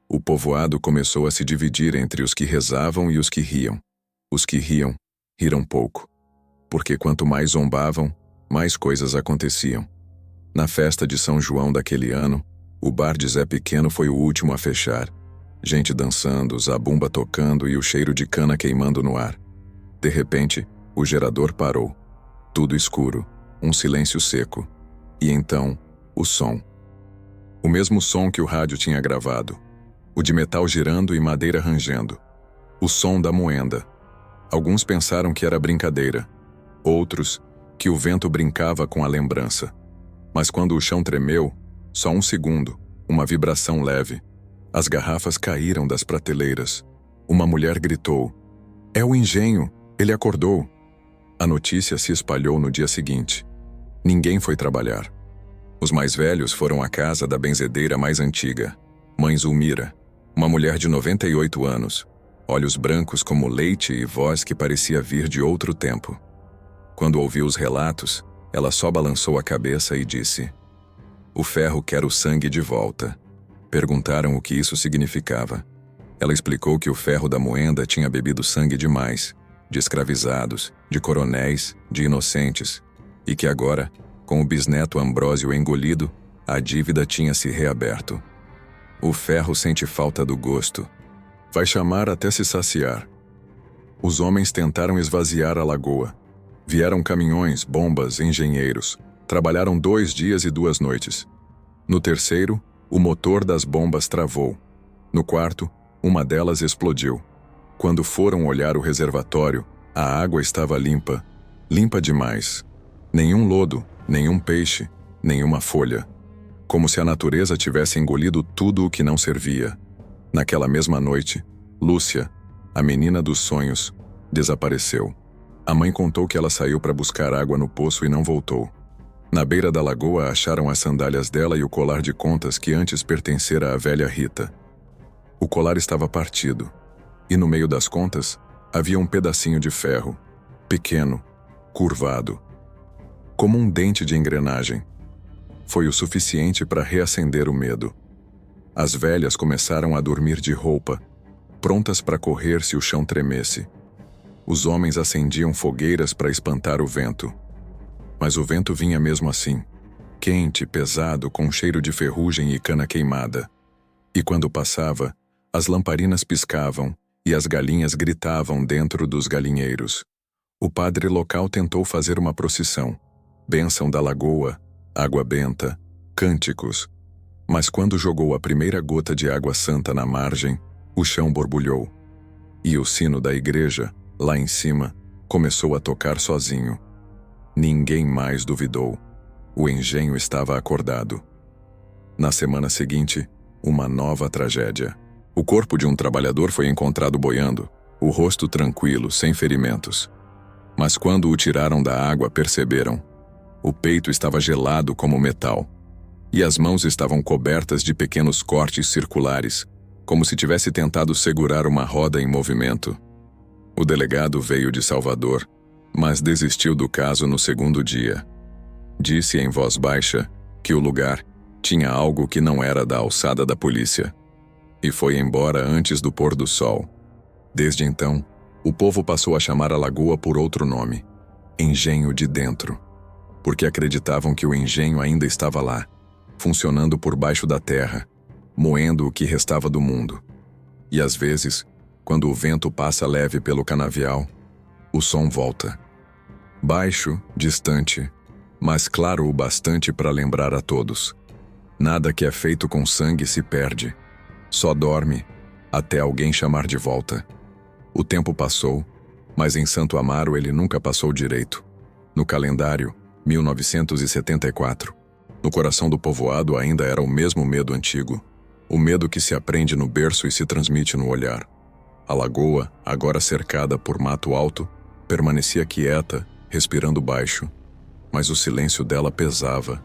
O povoado começou a se dividir entre os que rezavam e os que riam. Os que riam, riram pouco. Porque quanto mais zombavam, mais coisas aconteciam. Na festa de São João daquele ano, o bar de Zé Pequeno foi o último a fechar. Gente dançando, zabumba tocando e o cheiro de cana queimando no ar. De repente, o gerador parou. Tudo escuro, um silêncio seco. E então, o som. O mesmo som que o rádio tinha gravado. O de metal girando e madeira rangendo. O som da moenda. Alguns pensaram que era brincadeira. Outros, que o vento brincava com a lembrança. Mas quando o chão tremeu, só um segundo, uma vibração leve. As garrafas caíram das prateleiras. Uma mulher gritou: "É o engenho, ele acordou." A notícia se espalhou no dia seguinte. Ninguém foi trabalhar. Os mais velhos foram à casa da benzedeira mais antiga, Mãe Zulmira, uma mulher de 98 anos, olhos brancos como leite e voz que parecia vir de outro tempo. Quando ouviu os relatos, ela só balançou a cabeça e disse: "O ferro quer o sangue de volta." Perguntaram o que isso significava. Ela explicou que o ferro da moenda tinha bebido sangue demais, de escravizados, de coronéis, de inocentes, e que agora, com o bisneto Ambrósio engolido, a dívida tinha se reaberto. O ferro sente falta do gosto. Vai chamar até se saciar. Os homens tentaram esvaziar a lagoa. Vieram caminhões, bombas, engenheiros. Trabalharam 2 dias e 2 noites. No terceiro, o motor das bombas travou. No quarto, uma delas explodiu. Quando foram olhar o reservatório, a água estava limpa. Limpa demais. Nenhum lodo, nenhum peixe, nenhuma folha. Como se a natureza tivesse engolido tudo o que não servia. Naquela mesma noite, Lúcia, a menina dos sonhos, desapareceu. A mãe contou que ela saiu para buscar água no poço e não voltou. Na beira da lagoa acharam as sandálias dela e o colar de contas que antes pertencera à velha Rita. O colar estava partido, e no meio das contas havia um pedacinho de ferro, pequeno, curvado, como um dente de engrenagem. Foi o suficiente para reacender o medo. As velhas começaram a dormir de roupa, prontas para correr se o chão tremesse. Os homens acendiam fogueiras para espantar o vento. Mas o vento vinha mesmo assim, quente, pesado, com cheiro de ferrugem e cana queimada. E quando passava, as lamparinas piscavam e as galinhas gritavam dentro dos galinheiros. O padre local tentou fazer uma procissão, bênção da lagoa, água benta, cânticos. Mas quando jogou a primeira gota de água santa na margem, o chão borbulhou. E o sino da igreja, lá em cima, começou a tocar sozinho. Ninguém mais duvidou. O engenho estava acordado. Na semana seguinte, uma nova tragédia. O corpo de um trabalhador foi encontrado boiando, o rosto tranquilo, sem ferimentos. Mas quando o tiraram da água, perceberam. O peito estava gelado como metal, e as mãos estavam cobertas de pequenos cortes circulares, como se tivesse tentado segurar uma roda em movimento. O delegado veio de Salvador, mas desistiu do caso no segundo dia. Disse em voz baixa que o lugar tinha algo que não era da alçada da polícia, e foi embora antes do pôr do sol. Desde então, o povo passou a chamar a lagoa por outro nome, Engenho de Dentro, porque acreditavam que o engenho ainda estava lá, funcionando por baixo da terra, moendo o que restava do mundo. E às vezes, quando o vento passa leve pelo canavial, o som volta. Baixo, distante, mas claro o bastante para lembrar a todos. Nada que é feito com sangue se perde. Só dorme, até alguém chamar de volta. O tempo passou, mas em Santo Amaro ele nunca passou direito. No calendário, 1974. No coração do povoado ainda era o mesmo medo antigo. O medo que se aprende no berço e se transmite no olhar. A lagoa, agora cercada por mato alto, permanecia quieta, respirando baixo. Mas o silêncio dela pesava.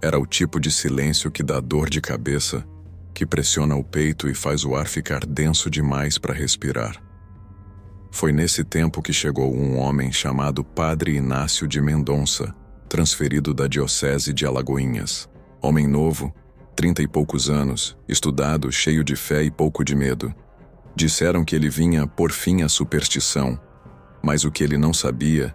Era o tipo de silêncio que dá dor de cabeça, que pressiona o peito e faz o ar ficar denso demais para respirar. Foi nesse tempo que chegou um homem chamado Padre Inácio de Mendonça, transferido da diocese de Alagoinhas. Homem novo, 30 e poucos anos, estudado, cheio de fé e pouco de medo. Disseram que ele vinha por fim à superstição, mas o que ele não sabia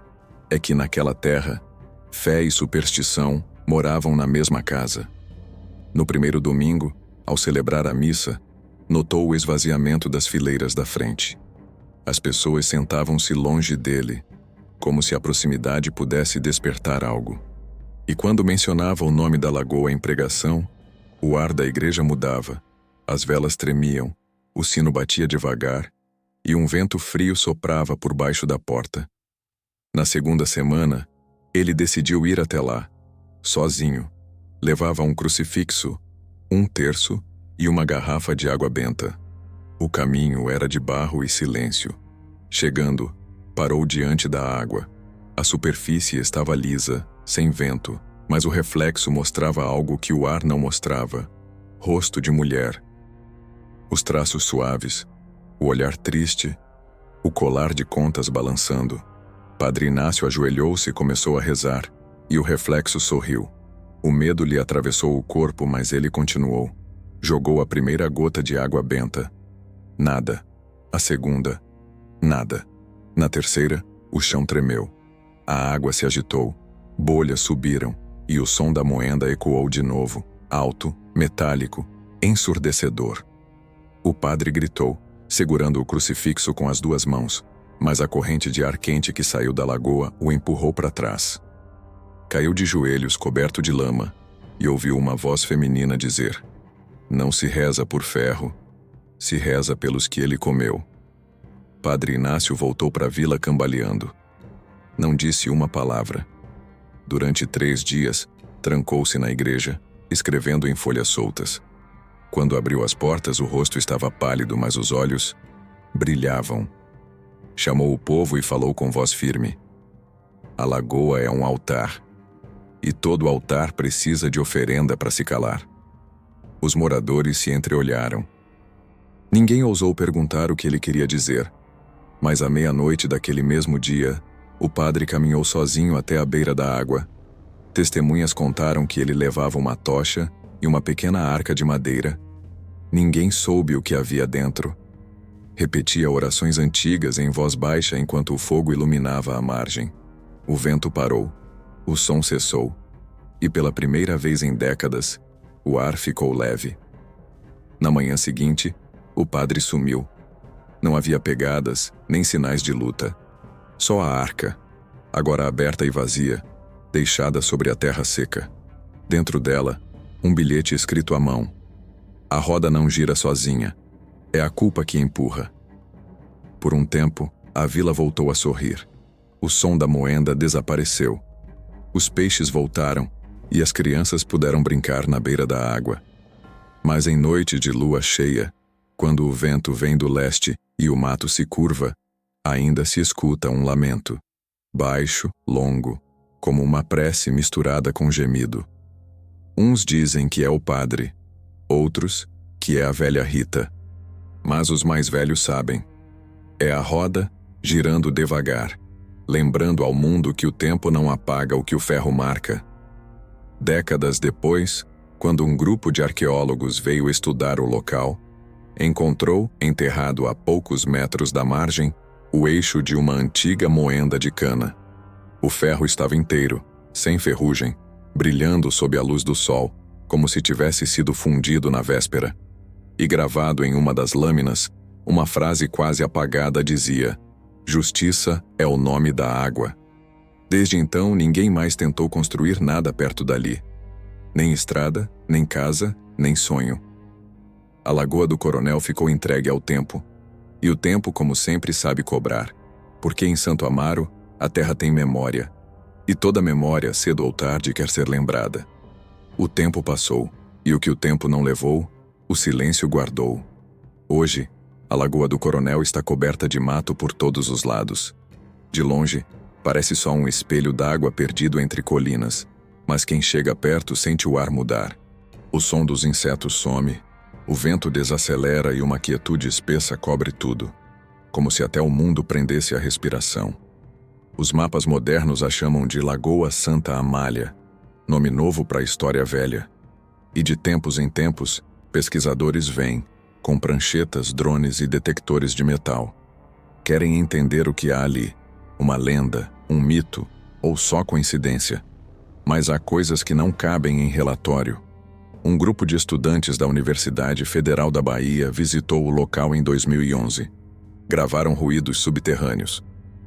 é que naquela terra, fé e superstição moravam na mesma casa. No primeiro domingo, ao celebrar a missa, notou o esvaziamento das fileiras da frente. As pessoas sentavam-se longe dele, como se a proximidade pudesse despertar algo. E quando mencionava o nome da lagoa em pregação, o ar da igreja mudava, as velas tremiam, o sino batia devagar e um vento frio soprava por baixo da porta. Na segunda semana, ele decidiu ir até lá, sozinho. Levava um crucifixo, um terço e uma garrafa de água benta. O caminho era de barro e silêncio. Chegando, parou diante da água. A superfície estava lisa, sem vento, mas o reflexo mostrava algo que o ar não mostrava: rosto de mulher. Os traços suaves, o olhar triste, o colar de contas balançando. Padre Inácio ajoelhou-se e começou a rezar, e o reflexo sorriu. O medo lhe atravessou o corpo, mas ele continuou. Jogou a primeira gota de água benta. Nada. A segunda. Nada. Na terceira, o chão tremeu. A água se agitou. Bolhas subiram, e o som da moenda ecoou de novo, alto, metálico, ensurdecedor. O padre gritou, segurando o crucifixo com as duas mãos, mas a corrente de ar quente que saiu da lagoa o empurrou para trás. Caiu de joelhos, coberto de lama, e ouviu uma voz feminina dizer: "Não se reza por ferro, se reza pelos que ele comeu." Padre Inácio voltou para a vila cambaleando. Não disse uma palavra. Durante 3 dias, trancou-se na igreja, escrevendo em folhas soltas. Quando abriu as portas, o rosto estava pálido, mas os olhos brilhavam. Chamou o povo e falou com voz firme: "A lagoa é um altar, e todo altar precisa de oferenda para se calar." Os moradores se entreolharam. Ninguém ousou perguntar o que ele queria dizer, mas à meia-noite daquele mesmo dia, o padre caminhou sozinho até a beira da água. Testemunhas contaram que ele levava uma tocha e uma pequena arca de madeira. Ninguém soube o que havia dentro. Repetia orações antigas em voz baixa enquanto o fogo iluminava a margem. O vento parou, o som cessou, e pela primeira vez em décadas, o ar ficou leve. Na manhã seguinte, o padre sumiu. Não havia pegadas, nem sinais de luta. Só a arca, agora aberta e vazia, deixada sobre a terra seca. Dentro dela, um bilhete escrito à mão: "A roda não gira sozinha. É a culpa que empurra." Por um tempo, a vila voltou a sorrir. O som da moenda desapareceu. Os peixes voltaram e as crianças puderam brincar na beira da água. Mas em noite de lua cheia, quando o vento vem do leste e o mato se curva, ainda se escuta um lamento. Baixo, longo, como uma prece misturada com gemido. Uns dizem que é o padre, outros que é a velha Rita. Mas os mais velhos sabem. É a roda girando devagar, lembrando ao mundo que o tempo não apaga o que o ferro marca. Décadas depois, quando um grupo de arqueólogos veio estudar o local, encontrou, enterrado a poucos metros da margem, o eixo de uma antiga moenda de cana. O ferro estava inteiro, sem ferrugem, brilhando sob a luz do sol, como se tivesse sido fundido na véspera. E gravado em uma das lâminas, uma frase quase apagada dizia: "Justiça é o nome da água." Desde então, ninguém mais tentou construir nada perto dali. Nem estrada, nem casa, nem sonho. A Lagoa do Coronel ficou entregue ao tempo. E o tempo, como sempre, sabe cobrar. Porque em Santo Amaro, a terra tem memória. E toda memória, cedo ou tarde, quer ser lembrada. O tempo passou, e o que o tempo não levou, o silêncio guardou. Hoje, a Lagoa do Coronel está coberta de mato por todos os lados. De longe, parece só um espelho d'água perdido entre colinas, mas quem chega perto sente o ar mudar. O som dos insetos some, o vento desacelera e uma quietude espessa cobre tudo, como se até o mundo prendesse a respiração. Os mapas modernos a chamam de Lagoa Santa Amália, nome novo para a história velha. E de tempos em tempos, pesquisadores vêm, com pranchetas, drones e detectores de metal. Querem entender o que há ali, uma lenda, um mito ou só coincidência. Mas há coisas que não cabem em relatório. Um grupo de estudantes da Universidade Federal da Bahia visitou o local em 2011. Gravaram ruídos subterrâneos.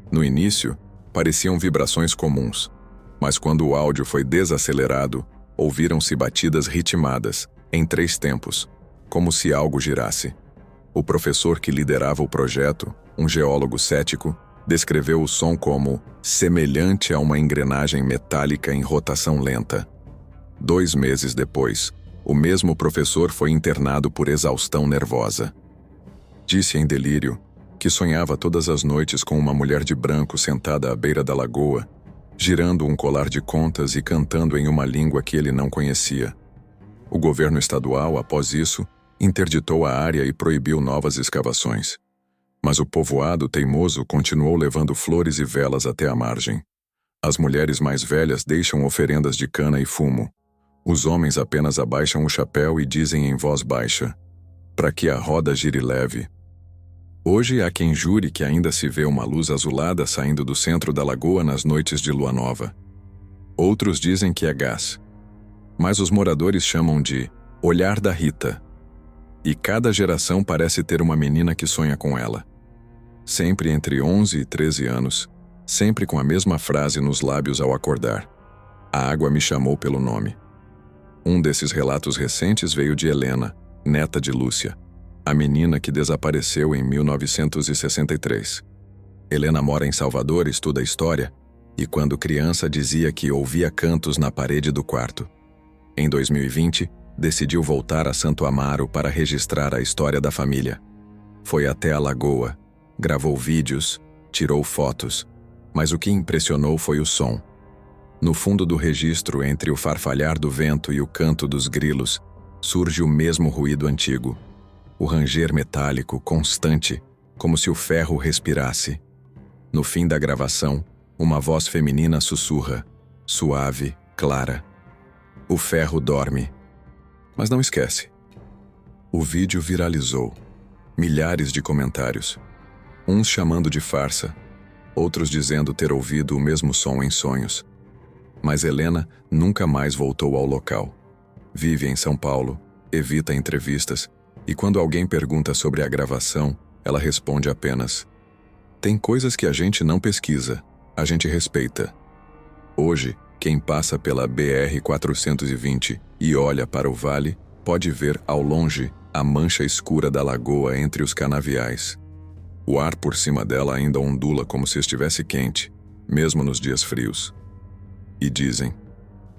No início, pareciam vibrações comuns, mas quando o áudio foi desacelerado, ouviram-se batidas ritmadas, em 3 tempos, como se algo girasse. O professor que liderava o projeto, um geólogo cético, descreveu o som como semelhante a uma engrenagem metálica em rotação lenta. 2 meses depois, o mesmo professor foi internado por exaustão nervosa. Disse em delírio que sonhava todas as noites com uma mulher de branco sentada à beira da lagoa girando um colar de contas e cantando em uma língua que ele não conhecia. O governo estadual, após isso, interditou a área e proibiu novas escavações. Mas o povoado teimoso continuou levando flores e velas até a margem. As mulheres mais velhas deixam oferendas de cana e fumo. Os homens apenas abaixam o chapéu e dizem em voz baixa: para que a roda gire leve. Hoje há quem jure que ainda se vê uma luz azulada saindo do centro da lagoa nas noites de lua nova. Outros dizem que é gás. Mas os moradores chamam de olhar da Rita. E cada geração parece ter uma menina que sonha com ela. Sempre entre 11 e 13 anos, sempre com a mesma frase nos lábios ao acordar: a água me chamou pelo nome. Um desses relatos recentes veio de Helena, neta de Lúcia, a menina que desapareceu em 1963. Helena mora em Salvador, estuda história, e quando criança dizia que ouvia cantos na parede do quarto. Em 2020, decidiu voltar a Santo Amaro para registrar a história da família. Foi até a lagoa, gravou vídeos, tirou fotos, mas o que impressionou foi o som. No fundo do registro, entre o farfalhar do vento e o canto dos grilos, surge o mesmo ruído antigo. O ranger metálico, constante, como se o ferro respirasse. No fim da gravação, uma voz feminina sussurra, suave, clara: o ferro dorme. Mas não esquece. O vídeo viralizou. Milhares de comentários. Uns chamando de farsa, outros dizendo ter ouvido o mesmo som em sonhos. Mas Helena nunca mais voltou ao local. Vive em São Paulo, evita entrevistas, e quando alguém pergunta sobre a gravação, ela responde apenas: tem coisas que a gente não pesquisa, a gente respeita. Hoje, quem passa pela BR-420 e olha para o vale, pode ver ao longe a mancha escura da lagoa entre os canaviais. O ar por cima dela ainda ondula como se estivesse quente, mesmo nos dias frios. E dizem,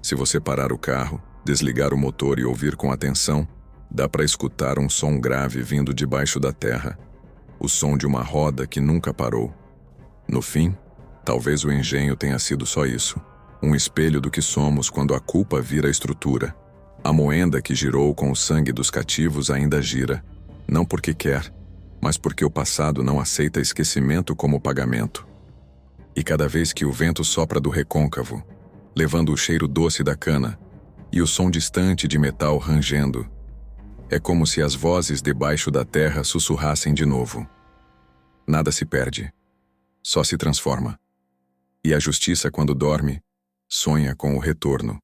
se você parar o carro, desligar o motor e ouvir com atenção, dá para escutar um som grave vindo debaixo da terra. O som de uma roda que nunca parou. No fim, talvez o engenho tenha sido só isso. Um espelho do que somos quando a culpa vira estrutura. A moenda que girou com o sangue dos cativos ainda gira, não porque quer, mas porque o passado não aceita esquecimento como pagamento. E cada vez que o vento sopra do recôncavo, levando o cheiro doce da cana, e o som distante de metal rangendo, é como se as vozes debaixo da terra sussurrassem de novo. Nada se perde, só se transforma. E a justiça, quando dorme, sonha com o retorno.